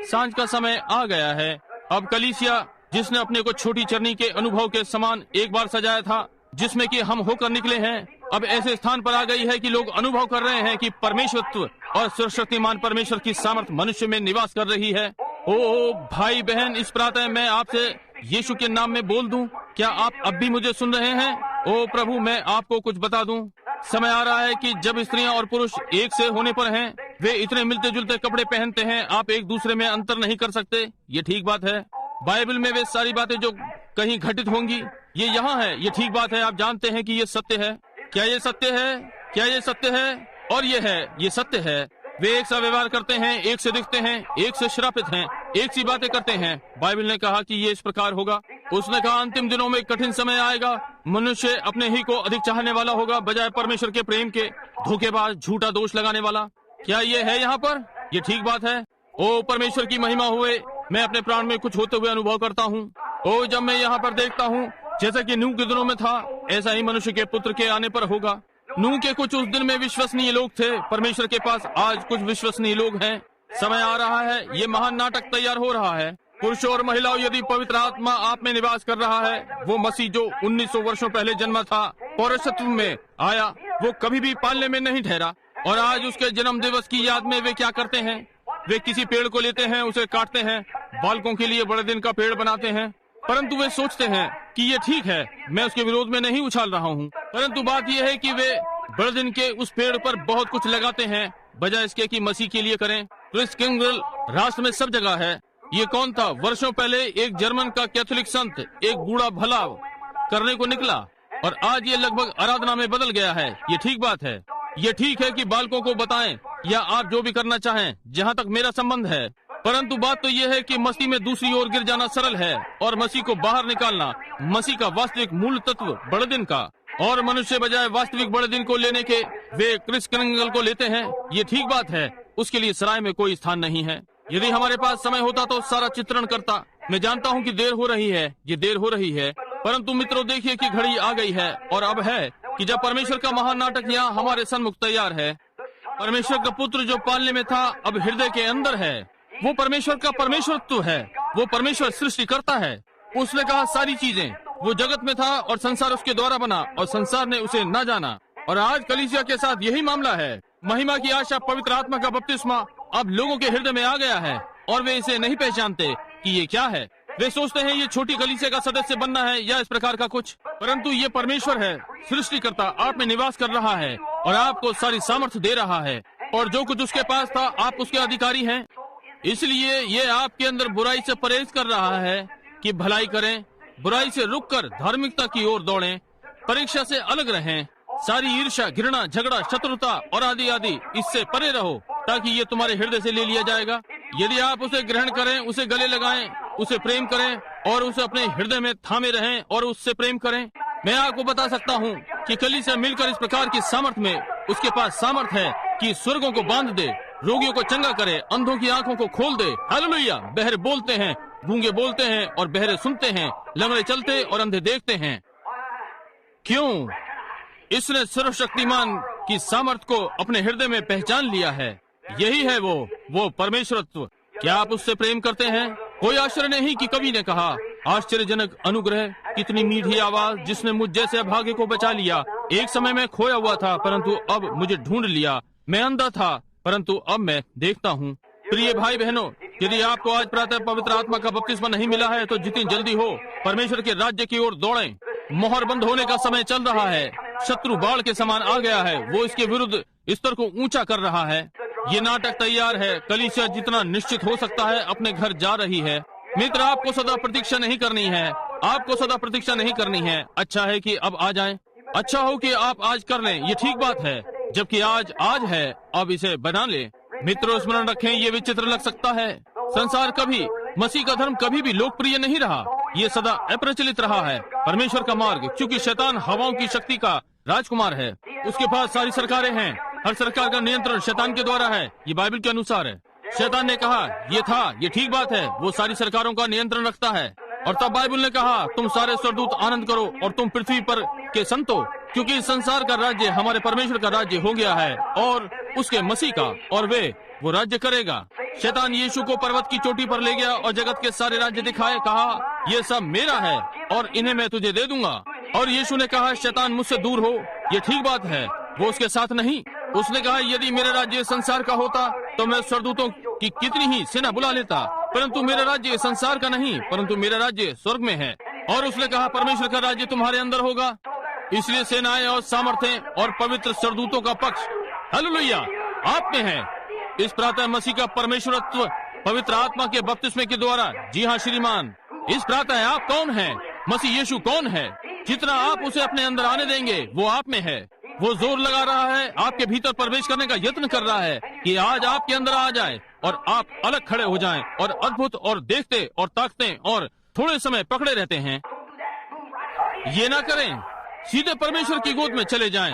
सांझ का समय आ गया है। अब कलीसिया, जिसने अपने को छोटी चरनी के अनुभव के समान एक बार सजाया था, जिसमें कि हम होकर निकले हैं, अब ऐसे स्थान पर आ गई है कि लोग अनुभव कर रहे हैं कि परमेश्वरत्व और सर्वशक्तिमान परमेश्वर की सामर्थ मनुष्य में निवास कर रही है। ओ भाई बहन, इस प्रातः मैं आपसे यीशु के नाम में बोल दूं, क्या आप अब भी मुझे सुन रहे हैं? ओ प्रभु, मैं आपको कुछ बता दूं। समय आ रहा है कि जब स्त्रियां और पुरुष एक से होने पर हैं, वे इतने मिलते जुलते कपड़े पहनते हैं, आप एक दूसरे में अंतर नहीं कर सकते। ये ठीक बात है। बाइबल में वे सारी बातें जो कहीं घटित होंगी, ये यहाँ है। ये ठीक बात है, आप जानते हैं कि ये सत्य है। क्या ये सत्य है? क्या ये सत्य है? और ये है, ये सत्य है। वे एक सा व्यवहार करते हैं, एक से दिखते हैं, एक से श्रापित हैं, एक सी बातें करते हैं। बाइबल ने कहा कि ये इस प्रकार होगा। उसने कहा अंतिम दिनों में कठिन समय आएगा, मनुष्य अपने ही को अधिक चाहने वाला होगा बजाय परमेश्वर के प्रेम के, धोखेबाज, झूठा दोष लगाने वाला। क्या ये है यहाँ पर? ये ठीक बात है। ओ परमेश्वर की महिमा हुए, मैं अपने प्राण में कुछ होते हुए अनुभव करता हूँ। ओ जब मैं यहाँ पर देखता हूँ, जैसा कि नूह के दिनों में था, ऐसा ही मनुष्य के पुत्र के आने पर होगा। नूह के कुछ उस दिन में विश्वसनीय लोग थे, परमेश्वर के पास आज कुछ विश्वसनीय लोग हैं। समय आ रहा है, ये महान नाटक तैयार हो रहा है। पुरुषों और महिलाओं, यदि पवित्र आत्मा आप में निवास कर रहा है, वो मसीह जो 1900 वर्षों पहले जन्मा था, पौरुषत्व में आया, वो कभी भी पालने में नहीं ठहरा। और आज उसके जन्म दिवस की याद में वे क्या करते हैं? वे किसी पेड़ को लेते हैं, उसे काटते हैं, बालकों के लिए बड़े दिन का पेड़ बनाते हैं। परंतु वे सोचते हैं कि ये ठीक है, मैं उसके विरोध में नहीं उछाल रहा हूँ। परंतु बात यह है कि वे बड़े दिन के उस पेड़ पर बहुत कुछ लगाते हैं, बजाय इसके कि मसीह के लिए करें। क्रिस किंगल राष्ट्र में सब जगह है। ये कौन था? वर्षों पहले एक जर्मन का कैथोलिक संत एक बूढ़ा भला करने को निकला, और आज ये लगभग आराधना में बदल गया है। ये ठीक बात है। ये ठीक है कि बालकों को बताएं या आप जो भी करना चाहें, जहाँ तक मेरा संबंध है। परंतु बात तो यह है कि मसीह में दूसरी ओर गिर जाना सरल है और मसीह को बाहर निकालना, मसीह का वास्तविक मूल तत्व बड़े दिन का, और मनुष्य बजाय वास्तविक बड़े दिन को लेने के वे क्रिस किंगल को लेते हैं। ये ठीक बात है। उसके लिए सराय में कोई स्थान नहीं है। यदि हमारे पास समय होता तो सारा चित्रण करता। मैं जानता हूँ कि देर हो रही है, ये देर हो रही है, परंतु मित्रों देखिए कि घड़ी आ गई है, और अब है कि जब परमेश्वर का महान नाटक यहाँ हमारे सन्मुख तैयार है। परमेश्वर का पुत्र जो पालने में था, अब हृदय के अंदर है। वो परमेश्वर का परमेश्वरत्व है। वो परमेश्वर सृष्टि करता है। उसने कहा सारी चीजें, वो जगत में था और संसार उसके द्वारा बना और संसार ने उसे न जाना। और आज कलीसिया के साथ यही मामला है। महिमा की आशा, पवित्र आत्मा का बपतिस्मा अब लोगों के हृदय में आ गया है, और वे इसे नहीं पहचानते कि ये क्या है। वे सोचते हैं ये छोटी कलीसिया का सदस्य बनना है या इस प्रकार का कुछ, परंतु ये परमेश्वर है, सृष्टिकर्ता आप में निवास कर रहा है और आपको सारी सामर्थ्य दे रहा है, और जो कुछ उसके पास था आप उसके अधिकारी हैं। इसलिए ये आपके अंदर बुराई से परहेज कर रहा है कि भलाई करें, बुराई से रुककर धार्मिकता की ओर दौड़ें, परीक्षा से अलग रहें, सारी ईर्ष्या, घृणा, झगड़ा, शत्रुता और आदि आदि इससे परे रहो, ताकि ये तुम्हारे हृदय से ले लिया जाएगा। यदि आप उसे ग्रहण करें, उसे गले लगाएं, उसे प्रेम करें और उसे अपने हृदय में थामे रहें और उससे प्रेम करें, मैं आपको बता सकता हूँ कि कलीसिया मिलकर इस प्रकार की सामर्थ में, उसके पास सामर्थ है कि स्वर्गों को बांध दे, रोगियों को चंगा करे, अंधों की आंखों को खोल दे। हालेलुया। बहरे बोलते हैं, गूंगे बोलते हैं और बहरे सुनते हैं, लंगड़े चलते और अंधे देखते हैं। क्यों? इसने सर्वशक्तिमान की सामर्थ को अपने हृदय में पहचान लिया है। यही है वो परमेश्वरत्व। क्या आप उससे प्रेम करते हैं? कोई आश्चर्य नहीं कि कवि ने कहा, आश्चर्यजनक अनुग्रह, कितनी मीठी आवाज जिसने मुझ जैसे अभागे को बचा लिया। एक समय में खोया हुआ था, परंतु अब मुझे ढूंढ लिया। मैं अंधा था, परंतु अब मैं देखता हूँ। प्रिय भाई बहनों, यदि आपको आज प्रातः पवित्र आत्मा का बपतिस्मा नहीं मिला है, तो जितनी जल्दी हो परमेश्वर के राज्य की ओर दौड़ें। मोहर बंद होने का समय चल रहा है। शत्रु बाढ़ के समान आ गया है, वो इसके विरुद्ध स्तर को ऊंचा कर रहा है। ये नाटक तैयार है, कलीसिया जितना निश्चित हो सकता है अपने घर जा रही है। मित्र, आपको सदा प्रतीक्षा नहीं करनी है, आपको सदा प्रतीक्षा नहीं करनी है। अच्छा है कि अब आ जाएं। अच्छा हो कि आप आज कर लें, ये ठीक बात है। जबकि आज है, अब इसे बना ले। मित्रों, स्मरण रखें, ये विचित्र लग सकता है। संसार कभी, मसीह का धर्म कभी भी लोकप्रिय नहीं रहा। ये सदा अप्रचलित रहा है। परमेश्वर का मार्ग, क्योंकि शैतान हवाओं की शक्ति का राजकुमार है। उसके पास सारी सरकारें हैं। हर सरकार का नियंत्रण शैतान के द्वारा है। ये बाइबल के अनुसार है। शैतान ने कहा ये था, ये ठीक बात है, वो सारी सरकारों का नियंत्रण रखता है। और तब बाइबल ने कहा तुम सारे स्वर्गदूत आनंद करो और तुम पृथ्वी पर के संतो, क्योंकि इस संसार का राज्य हमारे परमेश्वर का राज्य हो गया है और उसके मसीह का, और वो राज्य करेगा। शैतान यीशु को पर्वत की चोटी पर ले गया और जगत के सारे राज्य दिखाए, कहा ये सब मेरा है और इन्हें मैं तुझे दे दूंगा। और यीशु ने कहा शैतान मुझसे दूर हो। ये ठीक बात है, वो उसके साथ नहीं। उसने कहा यदि मेरा राज्य संसार का होता तो मैं स्वर्गदूतों की कितनी ही सेना बुला लेता, परंतु मेरा राज्य संसार का नहीं, परंतु मेरा राज्य स्वर्ग में है। और उसने कहा परमेश्वर का राज्य तुम्हारे अंदर होगा, इसलिए सेनाएं और सामर्थ्य और पवित्र स्वर्गदूतों का पक्ष हालेलुया आप में है। इस प्रातः मसीह का परमेश्वरत्व पवित्र आत्मा के बपतिस्मे के द्वारा। जी हाँ श्रीमान, इस प्रातः आप कौन हैं? मसीह यीशु कौन है? जितना आप उसे अपने अंदर आने देंगे वो आप में है। वो जोर लगा रहा है, आपके भीतर प्रवेश करने का यत्न कर रहा है कि आज आपके अंदर आ जाए और आप अलग खड़े हो जाएं और अद्भुत और देखते और ताकते और थोड़े समय पकड़े रहते हैं। ये ना करें, सीधे परमेश्वर की गोद में चले जाएं।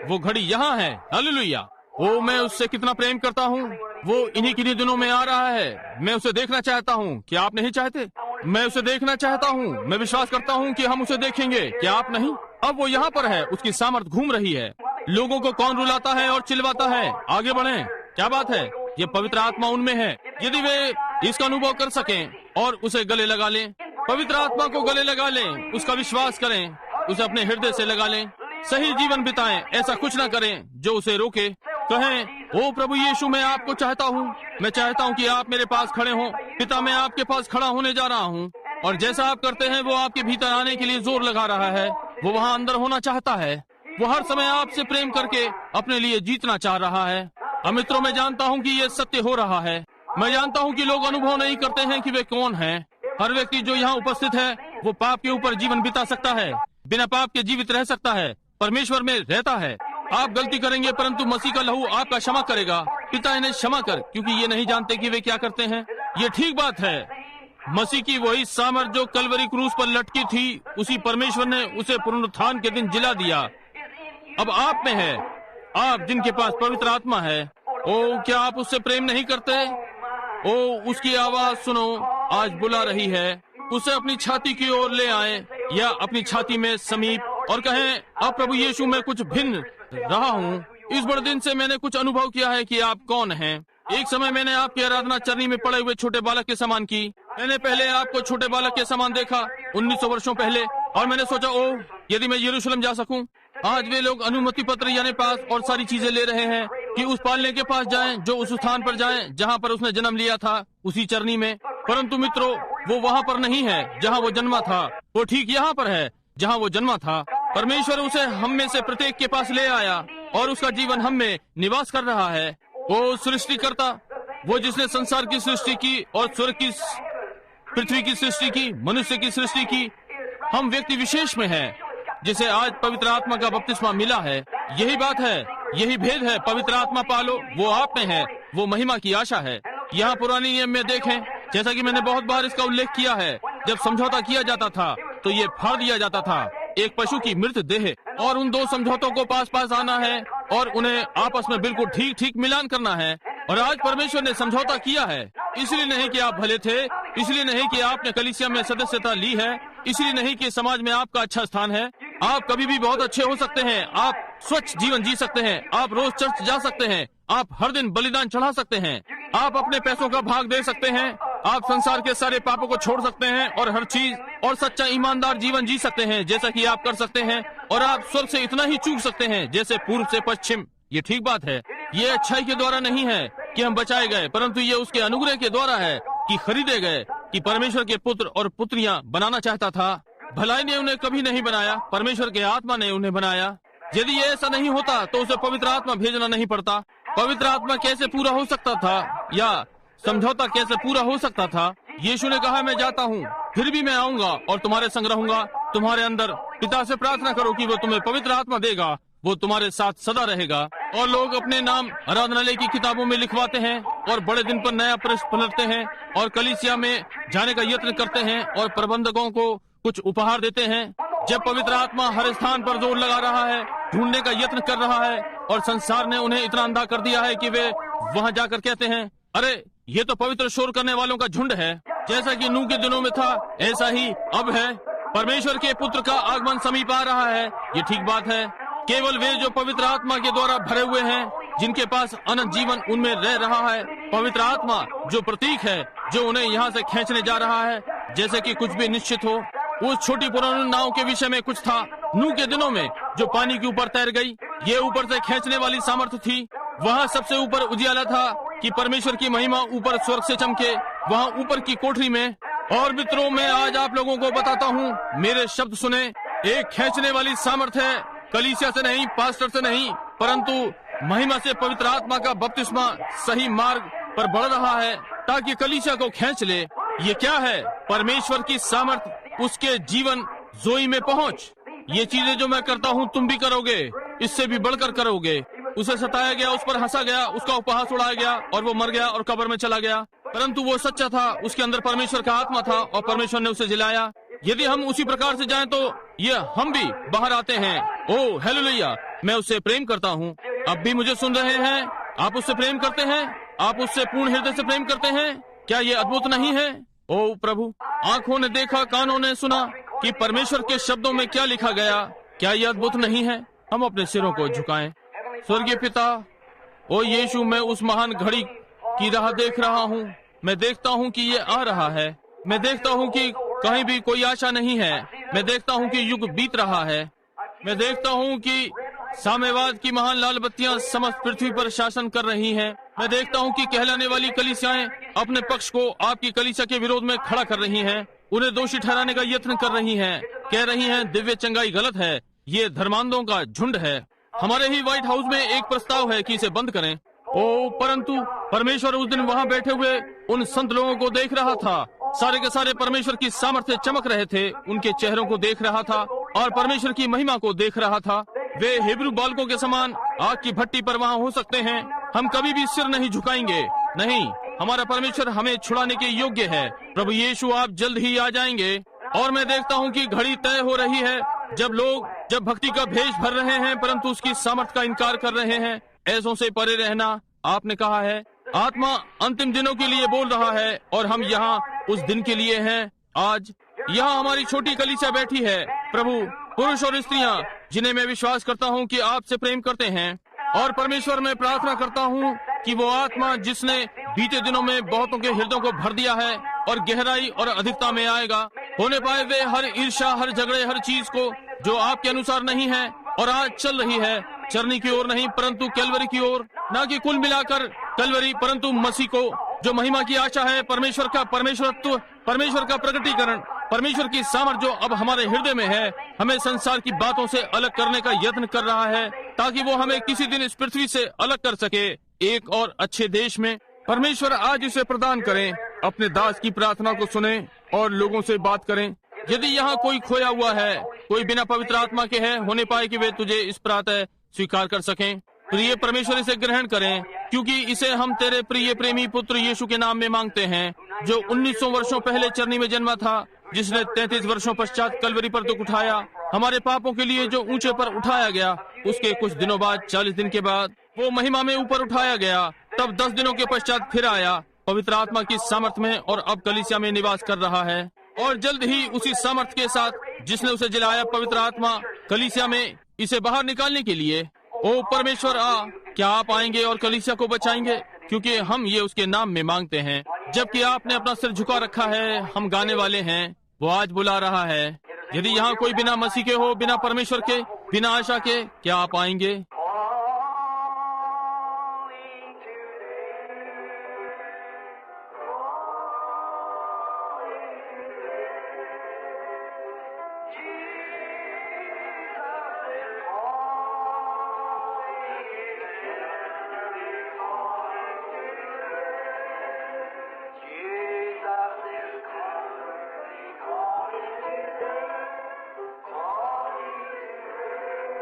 वो घड़ी यहाँ है। हालेलुया। ओ मैं उससे कितना प्रेम करता हूँ। वो इन्हीं किन्हीं दिनों में आ रहा है। मैं उसे देखना चाहता हूँ। क्या आप नहीं चाहते? मैं उसे देखना चाहता हूँ। मैं विश्वास करता हूँ कि हम उसे देखेंगे। क्या आप नहीं? अब वो यहाँ पर है, उसकी सामर्थ घूम रही है। लोगों को कौन रुलाता है और चिल्लाता है आगे बढ़ें। क्या बात है? ये पवित्र आत्मा उनमें है। यदि वे इसका अनुभव कर सकें और उसे गले लगा लें, पवित्र आत्मा को गले लगा लें, उसका विश्वास करें, उसे अपने हृदय से लगा लें, सही जीवन बिताएं, ऐसा कुछ न करें जो उसे रोके। कहें ओ प्रभु यीशु मैं आपको चाहता हूँ। मैं चाहता हूँ कि आप मेरे पास खड़े हों। पिता मैं आपके पास खड़ा होने जा रहा हूँ। और जैसा आप करते हैं वो आपके भीतर आने के लिए जोर लगा रहा है। वो वहाँ अंदर होना चाहता है। वो हर समय आपसे प्रेम करके अपने लिए जीतना चाह रहा है। अब मित्रों, मैं जानता हूँ कि ये सत्य हो रहा है। मैं जानता हूँ कि लोग अनुभव नहीं करते हैं कि वे कौन हैं। हर व्यक्ति जो यहाँ उपस्थित है वो पाप के ऊपर जीवन बिता सकता है, बिना पाप के जीवित रह सकता है, परमेश्वर में रहता है। आप गलती करेंगे परंतु मसीह का लहू आपका क्षमा करेगा। पिता इन्हें क्षमा कर, क्योंकि ये नहीं जानते कि वे क्या करते हैं। ये ठीक बात है। मसीह की वही सामर्थ जो कलवरी क्रूस पर लटकी थी, उसी परमेश्वर ने उसे पुनरुत्थान के दिन जिला दिया। अब आप में है, आप जिनके पास पवित्र आत्मा है। ओ क्या आप उससे प्रेम नहीं करते? ओ उसकी आवाज सुनो, आज बुला रही है। उसे अपनी छाती की ओर ले आए या अपनी छाती में समीप और कहें अब प्रभु यीशु मैं कुछ भिन्न रहा हूँ। इस बड़े दिन से मैंने कुछ अनुभव किया है कि आप कौन हैं। एक समय मैंने आपकी आराधना चरनी में पड़े हुए छोटे बालक के समान की। मैंने पहले आपको छोटे बालक के समान देखा 1900 वर्षों पहले, और मैंने सोचा ओह यदि मैं यरूशलेम जा सकूं। आज वे लोग अनुमति पत्र यानी पास और सारी चीजें ले रहे हैं कि उस पालने के पास जाएं, जो उस स्थान पर जाएं जहां पर उसने जन्म लिया था, उसी चरनी में। परंतु मित्रों, वो वहां पर नहीं है जहां वो जन्मा था। वो ठीक यहाँ पर है जहां वो जन्मा था। परमेश्वर उसे हम में से प्रत्येक के पास ले आया और उसका जीवन हम में निवास कर रहा है। वो सृष्टिकर्ता, वो जिसने संसार की सृष्टि की और स्वर्ग की, पृथ्वी की सृष्टि की, मनुष्य की सृष्टि की, हम व्यक्ति विशेष में हैं, जिसे आज पवित्र आत्मा का बपतिस्मा मिला है। यही बात है, यही भेद है। पवित्र आत्मा पालो, वो आप में है, वो महिमा की आशा है। यहाँ पुरानी नियम में देखें, जैसा कि मैंने बहुत बार इसका उल्लेख किया है, जब समझौता किया जाता था तो ये फाड़ दिया जाता था, एक पशु की मृत देह, और उन दो समझौतों को पास पास आना है और उन्हें आपस में बिल्कुल ठीक ठीक मिलान करना है। और आज परमेश्वर ने समझौता किया है। इसलिए नहीं कि आप भले थे, इसलिए नहीं कि आपने कलीसिया में सदस्यता ली है, इसलिए नहीं कि समाज में आपका अच्छा स्थान है। आप कभी भी बहुत अच्छे हो सकते हैं, आप स्वच्छ जीवन जी सकते हैं, आप रोज चर्च जा सकते हैं, आप हर दिन बलिदान चढ़ा सकते हैं, आप अपने पैसों का भाग दे सकते हैं, आप संसार के सारे पापों को छोड़ सकते हैं और हर चीज और सच्चा ईमानदार जीवन जी सकते हैं जैसा कि आप कर सकते हैं। और आप स्वर्ग से इतना ही चूक सकते हैं जैसे पूर्व से पश्चिम। ये ठीक बात है। ये अच्छाई के द्वारा नहीं है कि हम बचाए गए, परंतु ये उसके अनुग्रह के द्वारा है कि खरीदे गए, कि परमेश्वर के पुत्र और पुत्रियां बनाना चाहता था। भलाई ने उन्हें कभी नहीं बनाया, परमेश्वर के आत्मा ने उन्हें बनाया। यदि ये ऐसा नहीं होता तो उसे पवित्र आत्मा भेजना नहीं पड़ता। पवित्र आत्मा कैसे पूरा हो सकता था या समझौता कैसे पूरा हो सकता था? यीशु ने कहा, मैं जाता हूँ, फिर भी मैं आऊंगा और तुम्हारे संग रहूंगा। तुम्हारे अंदर पिता से प्रार्थना करो कि वो तुम्हें पवित्र आत्मा देगा, वो तुम्हारे साथ सदा रहेगा। और लोग अपने नाम आराधनालय की किताबों में लिखवाते हैं और बड़े दिन पर नया पृष्ठ पलटते हैं और कलीसिया में जाने का यत्न करते हैं और प्रबंधकों को कुछ उपहार देते हैं। जब पवित्र आत्मा हर स्थान पर जोर लगा रहा है, ढूंढने का यत्न कर रहा है और संसार ने उन्हें इतना अंधा कर दिया है कि वे वहां जाकर कहते हैं, अरे ये तो पवित्र शोर करने वालों का झुंड है। जैसा कि नूह के दिनों में था, ऐसा ही अब है। परमेश्वर के पुत्र का आगमन समीप आ रहा है, ये ठीक बात है। केवल वे जो पवित्र आत्मा के द्वारा भरे हुए हैं, जिनके पास अनंत जीवन उनमें रह रहा है, पवित्र आत्मा जो प्रतीक है, जो उन्हें यहाँ से खींचने जा रहा है, जैसे कि कुछ भी निश्चित हो। उस छोटी पुरानी नाव के विषय में कुछ था नूह के दिनों में, जो पानी के ऊपर तैर गई। ये ऊपर से खींचने वाली सामर्थ्य थी। वहाँ सबसे ऊपर उजियाला था कि परमेश्वर की महिमा ऊपर स्वर्ग से चमके, वहाँ ऊपर की कोठरी में। और मित्रों, मैं आज आप लोगों को बताता हूँ, मेरे शब्द सुने, एक खींचने वाली सामर्थ्य है, कलीसिया से नहीं, पास्टर से नहीं, परंतु महिमा से पवित्र आत्मा का बपतिस्मा सही मार्ग पर बढ़ रहा है ताकि कलीसिया को खींच ले। ये क्या है? परमेश्वर की सामर्थ, उसके जीवन जोई में पहुंच। ये चीजें जो मैं करता हूँ तुम भी करोगे, इससे भी बढ़कर करोगे। उसे सताया गया, उस पर हंसा गया, उसका उपहास उड़ाया गया और वो मर गया और कब्र में चला गया, परंतु वो सच्चा था, उसके अंदर परमेश्वर का आत्मा था और परमेश्वर ने उसे जिलाया। यदि हम उसी प्रकार से जाएं तो ये हम भी बाहर आते हैं। ओ हालेलुया, मैं उससे प्रेम करता हूँ। अब भी मुझे सुन रहे हैं? आप उससे प्रेम करते हैं? आप उससे पूर्ण हृदय से प्रेम करते हैं? क्या ये अद्भुत नहीं है? ओ प्रभु, आंखों ने देखा, कानों ने सुना कि परमेश्वर के शब्दों में क्या लिखा गया। क्या ये अद्भुत नहीं है? हम अपने सिरों को झुकाएं। स्वर्गीय पिता, ओ यीशु, मैं उस महान घड़ी की राह देख रहा हूँ। मैं देखता हूँ कि ये आ रहा है। मैं देखता हूँ कि कहीं भी कोई आशा नहीं है। मैं देखता हूँ कि युग बीत रहा है। मैं देखता हूँ कि साम्यवाद की महान लाल बत्तियां समस्त पृथ्वी पर शासन कर रही हैं। मैं देखता हूँ कि कहलाने वाली कलीसियाएं अपने पक्ष को आपकी कलीसिया के विरोध में खड़ा कर रही हैं, उन्हें दोषी ठहराने का यत्न कर रही हैं, कह रही हैं दिव्य चंगाई गलत है, ये धर्मांधों का झुंड है। हमारे ही व्हाइट हाउस में एक प्रस्ताव है कि इसे बंद करें। ओ परंतु परमेश्वर उस दिन वहाँ बैठे हुए उन संत लोगों को देख रहा था। सारे के सारे परमेश्वर की सामर्थ्य चमक रहे थे, उनके चेहरों को देख रहा था और परमेश्वर की महिमा को देख रहा था। वे हिब्रू बालकों के समान आग की भट्टी पर वहाँ हो सकते हैं। हम कभी भी सिर नहीं झुकाएंगे। नहीं, हमारा परमेश्वर हमें छुड़ाने के योग्य है। प्रभु यीशु, आप जल्द ही आ जाएंगे। और मैं देखता हूँ कि घड़ी तय हो रही है जब भक्ति का भेष भर रहे हैं परंतु उसकी सामर्थ्य का इनकार कर रहे हैं। ऐसों से परे रहना, आपने कहा है। आत्मा अंतिम दिनों के लिए बोल रहा है और हम यहाँ उस दिन के लिए हैं। आज यहाँ हमारी छोटी कलीसिया बैठी है, प्रभु, पुरुष और स्त्रियाँ जिन्हें मैं विश्वास करता हूँ कि आपसे प्रेम करते हैं। और परमेश्वर, मैं प्रार्थना करता हूँ कि वो आत्मा जिसने बीते दिनों में बहुतों के हृदयों को भर दिया है और गहराई और अधिकता में आएगा, होने पाए वे हर ईर्ष्या, हर झगड़े, हर चीज को जो आपके अनुसार नहीं है और आज चल रही है, चरनी की ओर नहीं परंतु कैलवरी की ओर, ना कि कुल मिलाकर कैलवरी परंतु मसीह को, जो महिमा की आशा है, परमेश्वर का परमेश्वरत्व, परमेश्वर का प्रकटीकरण, परमेश्वर की सामर्थ जो अब हमारे हृदय में है, हमें संसार की बातों से अलग करने का यत्न कर रहा है ताकि वो हमें किसी दिन इस पृथ्वी से अलग कर सके एक और अच्छे देश में। परमेश्वर आज इसे प्रदान करें। अपने दास की प्रार्थना को सुने और लोगों से बात करें। यदि यहाँ कोई खोया हुआ है, कोई बिना पवित्र आत्मा के है, होने पाए कि वे तुझे इस प्रातः स्वीकार कर सकें। प्रिय परमेश्वर, इसे ग्रहण करें, क्योंकि इसे हम तेरे प्रिय प्रेमी पुत्र यीशु के नाम में मांगते हैं, जो 1900 वर्षों पहले चरनी में जन्मा था, जिसने 33 वर्षों पश्चात कलवरी पर दुख उठाया, हमारे पापों के लिए जो ऊंचे पर उठाया गया। उसके कुछ दिनों बाद, 40 दिन के बाद वो महिमा में ऊपर उठाया गया, तब 10 दिनों के पश्चात फिर आया पवित्र आत्मा की सामर्थ में और अब कलीसिया में निवास कर रहा है। और जल्द ही उसी सामर्थ के साथ जिसने उसे जिलाया, पवित्र आत्मा कलीसिया में इसे बाहर निकालने के लिए। ओ परमेश्वर, क्या आप आएंगे और कलीसिया को बचाएंगे? क्योंकि हम ये उसके नाम में मांगते हैं। जबकि आपने अपना सिर झुका रखा है, हम गाने वाले हैं, वो आज बुला रहा है। यदि यहाँ कोई बिना मसीह के हो, बिना परमेश्वर के, बिना आशा के, क्या आप आएंगे?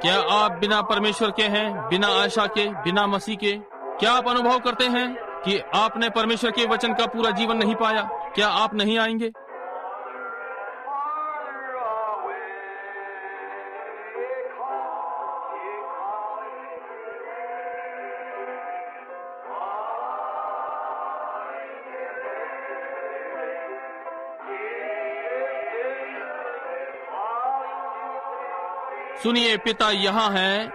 क्या आप बिना परमेश्वर के हैं, बिना आशा के, बिना मसीह के? क्या आप अनुभव करते हैं कि आपने परमेश्वर के वचन का पूरा जीवन नहीं पाया? क्या आप नहीं आएंगे? सुनिए, पिता यहाँ है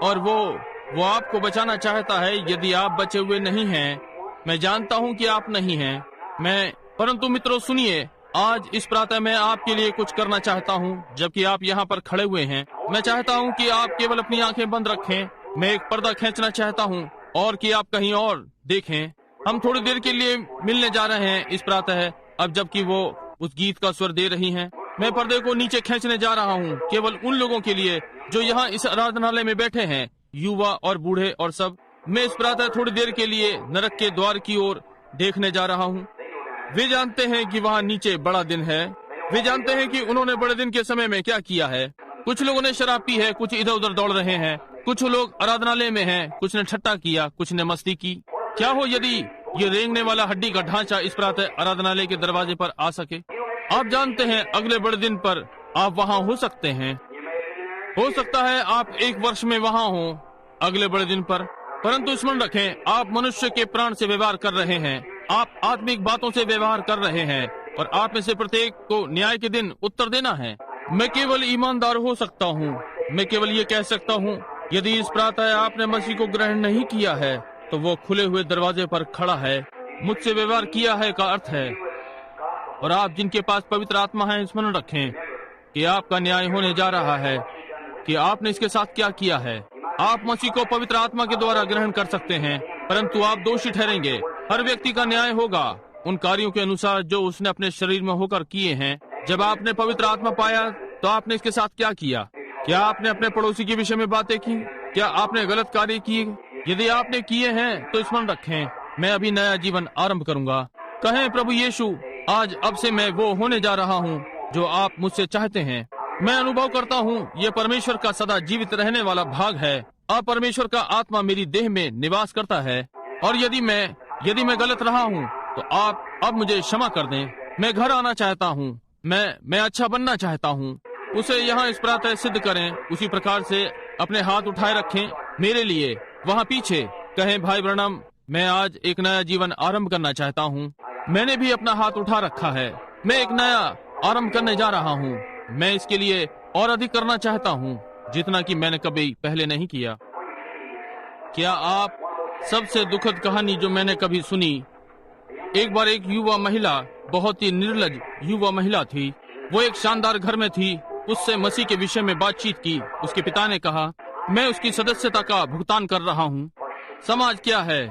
और वो आपको बचाना चाहता है। यदि आप बचे हुए नहीं हैं, मैं जानता हूँ कि आप नहीं हैं, परंतु मित्रों सुनिए, आज इस प्रातः मैं आपके लिए कुछ करना चाहता हूँ। जबकि आप यहाँ पर खड़े हुए हैं, मैं चाहता हूँ कि आप केवल अपनी आंखें बंद रखें। मैं एक पर्दा खींचना चाहता हूँ और कि आप कहीं और देखें। हम थोड़ी देर के लिए मिलने जा रहे हैं इस प्रातः, अब जबकि वो उस गीत का स्वर दे रही हैं। मैं पर्दे को नीचे खींचने जा रहा हूँ केवल उन लोगों के लिए जो यहाँ इस आराधनालय में बैठे हैं, युवा और बूढ़े और सब। मैं इस प्रातः थोड़ी देर के लिए नरक के द्वार की ओर देखने जा रहा हूँ। वे जानते हैं कि वहाँ नीचे बड़ा दिन है। वे जानते हैं कि उन्होंने बड़े दिन के समय में क्या किया है। कुछ लोगों ने शराब पी है, कुछ इधर उधर दौड़ रहे हैं, कुछ लोग आराधनालय में हैं, कुछ ने ठट्टा किया, कुछ ने मस्ती की। क्या हो यदि ये रेंगने वाला हड्डी का ढांचा इस प्रातः आराधनालय के दरवाजे पर आ सके? आप जानते हैं अगले बड़े दिन पर आप वहाँ हो सकते हैं। हो सकता है आप एक वर्ष में वहाँ हो अगले बड़े दिन पर, परंतु स्मरण रखें, आप मनुष्य के प्राण से व्यवहार कर रहे हैं, आप आत्मिक बातों से व्यवहार कर रहे हैं और आप में से प्रत्येक को न्याय के दिन उत्तर देना है। मैं केवल ईमानदार हो सकता हूँ। मैं केवल ये कह सकता हूँ, यदि इस प्रातः आपने मसीह को ग्रहण नहीं किया है तो वो खुले हुए दरवाजे पर खड़ा है। मुझसे व्यवहार किया है का अर्थ है। और आप जिनके पास पवित्र आत्मा है, स्मरण रखें कि आपका न्याय होने जा रहा है कि आपने इसके साथ क्या किया है। आप मसीह को पवित्र आत्मा के द्वारा ग्रहण कर सकते हैं, परंतु आप दोषी ठहरेंगे। हर व्यक्ति का न्याय होगा उन कार्यों के अनुसार जो उसने अपने शरीर में होकर किए हैं। जब आपने पवित्र आत्मा पाया तो आपने इसके साथ क्या किया? क्या आपने अपने पड़ोसी के विषय में बातें की? क्या आपने गलत कार्य किए? यदि आपने किए हैं तो स्मरण रखें, मैं अभी नया जीवन आरंभ करूंगा। कहें, प्रभु यीशु, आज अब से मैं वो होने जा रहा हूँ जो आप मुझसे चाहते हैं। मैं अनुभव करता हूँ ये परमेश्वर का सदा जीवित रहने वाला भाग है। अब परमेश्वर का आत्मा मेरी देह में निवास करता है और यदि मैं गलत रहा हूँ तो आप अब मुझे क्षमा कर दें। मैं घर आना चाहता हूँ। मैं अच्छा बनना चाहता हूँ। उसे यहाँ इस प्रातः सिद्ध करें। उसी प्रकार से अपने हाथ उठाए रखें मेरे लिए वहाँ पीछे। कहें, भाई ब्रनम, मैं आज एक नया जीवन आरंभ करना चाहता हूँ। मैंने भी अपना हाथ उठा रखा है। मैं एक नया आरंभ करने जा रहा हूँ। मैं इसके लिए और अधिक करना चाहता हूँ जितना कि मैंने कभी पहले नहीं किया। क्या आप सबसे दुखद कहानी जो मैंने कभी सुनी, एक बार एक युवा महिला, बहुत ही निर्लज युवा महिला थी। वो एक शानदार घर में थी। उससे मसीह के विषय में बातचीत की। उसके पिता ने कहा, मैं उसकी सदस्यता का भुगतान कर रहा हूँ। समाज क्या है?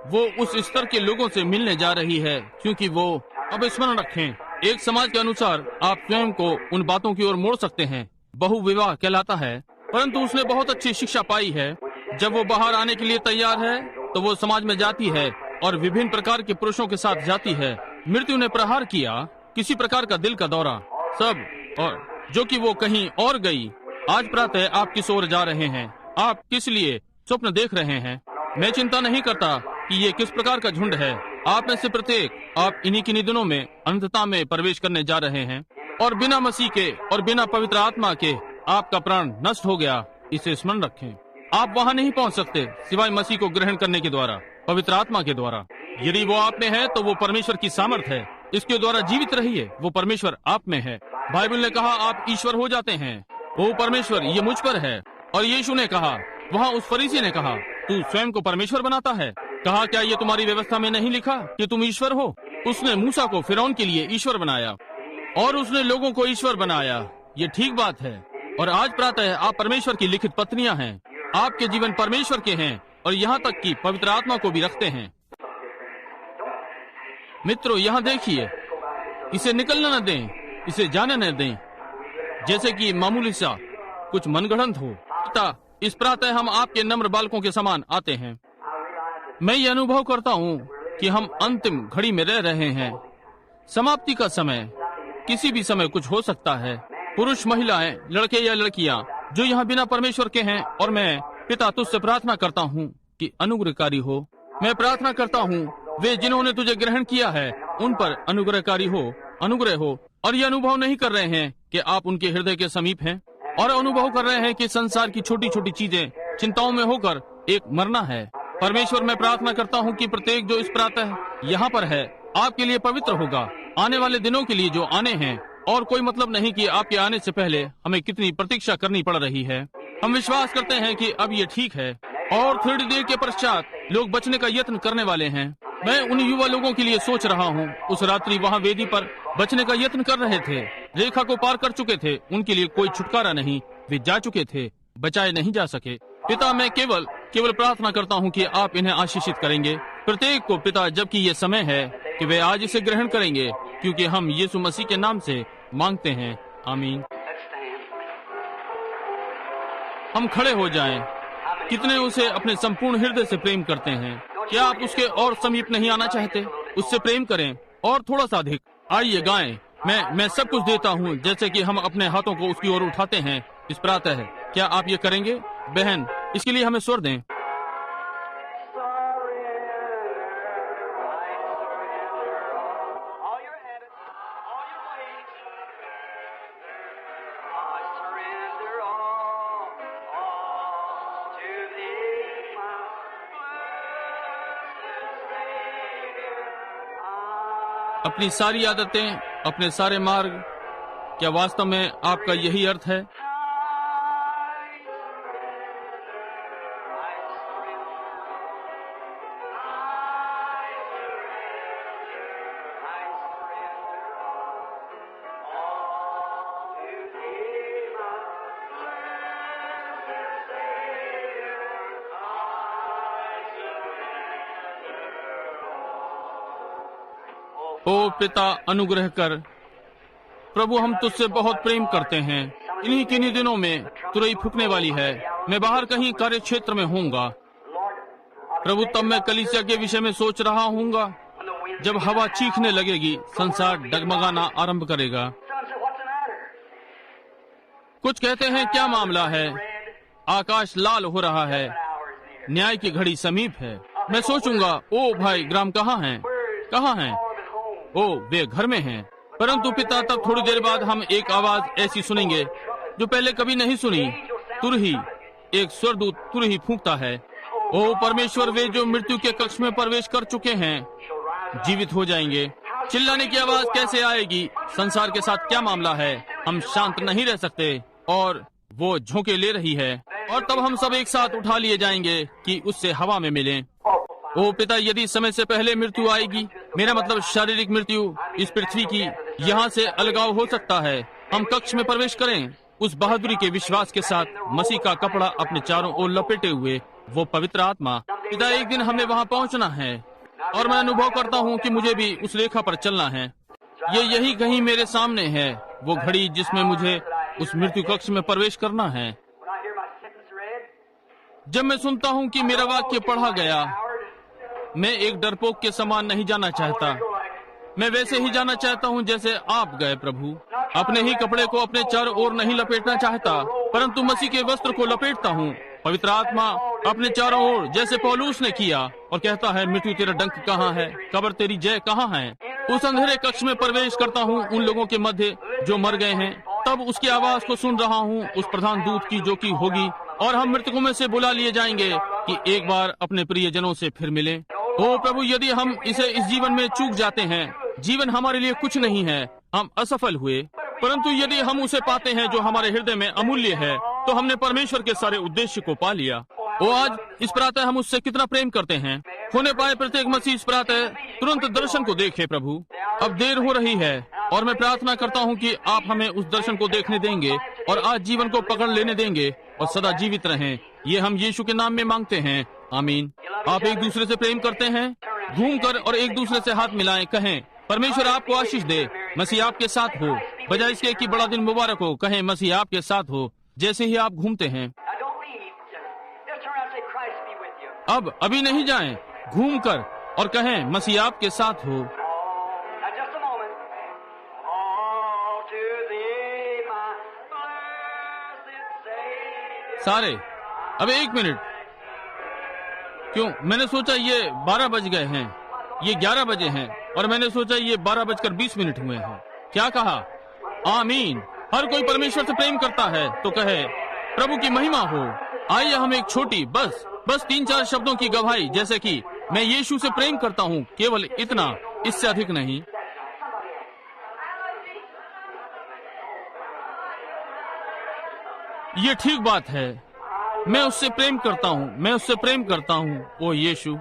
वो उस स्तर के लोगों से मिलने जा रही है क्योंकि वो, अब स्मरण रखें, एक समाज के अनुसार आप स्वयं को उन बातों की ओर मोड़ सकते हैं। बहुविवाह कहलाता है, परंतु उसने बहुत अच्छी शिक्षा पाई है। जब वो बाहर आने के लिए तैयार है तो वो समाज में जाती है और विभिन्न प्रकार के पुरुषों के साथ जाती है। मृत्यु ने प्रहार किया, किसी प्रकार का दिल का दौरा, सब, और जो कि वो कहीं और गई। आज प्रातः आप किस ओर जा रहे हैं? आप किस लिए स्वप्न देख रहे हैं? मैं चिंता नहीं करता कि ये किस प्रकार का झुंड है। आप में से प्रत्येक, आप इन्हीं किन्हीं दिनों में अनंतता में प्रवेश करने जा रहे हैं और बिना मसीह के और बिना पवित्र आत्मा के आपका प्राण नष्ट हो गया। इसे स्मरण रखें। आप वहाँ नहीं पहुँच सकते सिवाय मसीह को ग्रहण करने के द्वारा, पवित्र आत्मा के द्वारा। यदि वो आप में है तो वो परमेश्वर की सामर्थ है। इसके द्वारा जीवित रहिए। वो परमेश्वर आप में है। बाइबल ने कहा आप ईश्वर हो जाते हैं। वो परमेश्वर ये मुझ पर है। और यीशु ने कहा, वहाँ उस फरीसी ने कहा, तू स्वयं को परमेश्वर बनाता है। कहा, क्या ये तुम्हारी व्यवस्था में नहीं लिखा कि तुम ईश्वर हो? उसने मूसा को फिरौन के लिए ईश्वर बनाया और उसने लोगों को ईश्वर बनाया। ये ठीक बात है। और आज प्रातः आप परमेश्वर की लिखित पत्नियां हैं। आपके जीवन परमेश्वर के हैं और यहाँ तक कि पवित्र आत्मा को भी रखते हैं। मित्रों, यहाँ देखिए, इसे निकलने न दें, इसे जाने न दें जैसे कि मामूली सा कुछ मनगढ़ंत हो। इस प्रातः हम आपके नम्र बालकों के समान आते हैं। मैं ये अनुभव करता हूँ कि हम अंतिम घड़ी में रह रहे हैं। समाप्ति का समय किसी भी समय कुछ हो सकता है। पुरुष, महिलाएं, लड़के या लड़कियां, जो यहाँ बिना परमेश्वर के हैं, और मैं पिता तुझसे प्रार्थना करता हूँ कि अनुग्रहकारी हो। मैं प्रार्थना करता हूँ वे जिन्होंने तुझे ग्रहण किया है उन पर अनुग्रहकारी हो, अनुग्रह हो, और ये अनुभव नहीं कर रहे हैं कि आप उनके हृदय के समीप हैं, और अनुभव कर रहे हैं कि संसार की छोटी छोटी चीजें चिंताओं में होकर एक मरना है। परमेश्वर, मैं प्रार्थना करता हूँ कि प्रत्येक जो इस प्रातः यहाँ पर है आपके लिए पवित्र होगा, आने वाले दिनों के लिए जो आने हैं, और कोई मतलब नहीं कि आपके आने से पहले हमें कितनी प्रतीक्षा करनी पड़ रही है। हम विश्वास करते हैं कि अब ये ठीक है, और थोड़ी देर के पश्चात लोग बचने का यत्न करने वाले हैं। मैं उन युवा लोगों के लिए सोच रहा हूँ, उस रात्रि वहाँ वेदी पर बचने का यत्न कर रहे थे, रेखा को पार कर चुके थे, उनके लिए कोई छुटकारा नहीं, वे जा चुके थे, बचाए नहीं जा सके। पिता, मैं केवल प्रार्थना करता हूँ कि आप इन्हें आशीषित करेंगे, प्रत्येक को पिता, जबकि ये समय है कि वे आज इसे ग्रहण करेंगे, क्योंकि हम यीशु मसीह के नाम से मांगते हैं, आमीन। हम खड़े हो जाएं। कितने उसे अपने संपूर्ण हृदय से प्रेम करते हैं? क्या आप उसके और समीप नहीं आना चाहते? उससे प्रेम करें और थोड़ा सा अधिक। आइए गाएं, मैं सब कुछ देता हूँ, जैसे कि हम अपने हाथों को उसकी ओर उठाते हैं इस प्रातः है। क्या आप ये करेंगे? बहन, इसके लिए हमें स्वर दें। अपनी सारी आदतें, अपने सारे मार्ग, क्या वास्तव में आपका यही अर्थ है? ओ पिता, अनुग्रह कर। प्रभु, हम तुझसे बहुत प्रेम करते हैं। इन्हीं किन्हीं दिनों में तुरई फूकने वाली है। मैं बाहर कहीं कार्य क्षेत्र में होऊंगा प्रभु, तब मैं कलीसिया के विषय में सोच रहा हूँगा। जब हवा चीखने लगेगी, संसार डगमगाना आरंभ करेगा। कुछ कहते हैं, क्या मामला है? आकाश लाल हो रहा है, न्याय की घड़ी समीप है। मैं सोचूंगा, ओ भाई ग्राम कहाँ हैं? कहाँ हैं? ओ, वे घर में हैं। परंतु पिता, तब थोड़ी देर बाद हम एक आवाज ऐसी सुनेंगे जो पहले कभी नहीं सुनी। तुरही, एक स्वरदूत तुरही फूंकता है। ओ परमेश्वर, वे जो मृत्यु के कक्ष में प्रवेश कर चुके हैं जीवित हो जाएंगे। चिल्लाने की आवाज कैसे आएगी? संसार के साथ क्या मामला है? हम शांत नहीं रह सकते, और वो झोंके ले रही है, और तब हम सब एक साथ उठा लिए जाएंगे कि उससे हवा में मिलें। ओ पिता, यदि समय से पहले मृत्यु आएगी, मेरा मतलब शारीरिक मृत्यु, इस पृथ्वी की यहाँ से अलगाव हो सकता है। हम कक्ष में प्रवेश करें उस बहादुरी के विश्वास के साथ, मसीह का कपड़ा अपने चारों ओर लपेटे हुए, वो पवित्र आत्मा। पिता, एक दिन हमें वहाँ पहुँचना है, और मैं अनुभव करता हूँ कि मुझे भी उस रेखा पर चलना है। ये यही कहीं मेरे सामने है, वो घड़ी जिसमें मुझे उस मृत्यु कक्ष में प्रवेश करना है। जब मैं सुनता हूँ कि मेरा वाक्य पढ़ा गया, मैं एक डरपोक के समान नहीं जाना चाहता। मैं वैसे ही जाना चाहता हूँ जैसे आप गए प्रभु। अपने ही कपड़े को अपने चारों ओर नहीं लपेटना चाहता, परंतु मसीह के वस्त्र को लपेटता हूँ। पवित्र आत्मा अपने चारों ओर, जैसे पौलुस ने किया, और कहता है, मृत्यु तेरा डंक कहाँ है? कब्र तेरी जय कहाँ है? उस अंधेरे कक्ष में प्रवेश करता हूँ उन लोगों के मध्य जो मर गए हैं। तब उसकी आवाज को सुन रहा हूँ, उस प्रधान दूत की जो की होगी, और हम मृतकों में से बुला लिए जाएंगे कि एक बार अपने प्रियजनों से फिर मिलें। ओ प्रभु, यदि हम इसे इस जीवन में चूक जाते हैं, जीवन हमारे लिए कुछ नहीं है, हम असफल हुए। परंतु यदि हम उसे पाते हैं जो हमारे हृदय में अमूल्य है, तो हमने परमेश्वर के सारे उद्देश्य को पा लिया। ओ आज इस प्रातः हम उससे कितना प्रेम करते हैं। होने पाए प्रत्येक मसीह इस प्रातः तुरंत दर्शन को देखे प्रभु। अब देर हो रही है, और मैं प्रार्थना करता हूँ कि आप हमें उस दर्शन को देखने देंगे, और आज जीवन को पकड़ लेने देंगे, और सदा जीवित रहें। ये हम यीशु के नाम में मांगते हैं, आमीन। आप एक दूसरे से प्रेम करते हैं? घूमकर और एक दूसरे से हाथ मिलाएं, कहें, परमेश्वर आपको आशीष दे, मसीह आपके साथ हो। बजाय इसके कि बड़ा दिन मुबारक हो, कहें, मसीह आपके साथ हो। जैसे ही आप घूमते हैं, अब अभी नहीं जाएं, घूमकर और कहें, मसीह आपके साथ हो।
All to thee, my blessed Savior.
सारे, अब 1 मिनट, क्यों? मैंने सोचा ये 12 बज गए हैं, ये 11 बजे हैं, और मैंने सोचा ये 12:20 हुए हैं। क्या कहा? आमीन। हर कोई परमेश्वर से प्रेम करता है तो कहे प्रभु की महिमा हो। आइए हम एक छोटी, बस 3-4 शब्दों की गवाही, जैसे कि मैं यीशु से प्रेम करता हूँ, केवल इतना, इससे अधिक नहीं। ये ठीक बात है। मैं उससे प्रेम करता हूँ, मैं उससे प्रेम करता हूँ। ओ यीशु,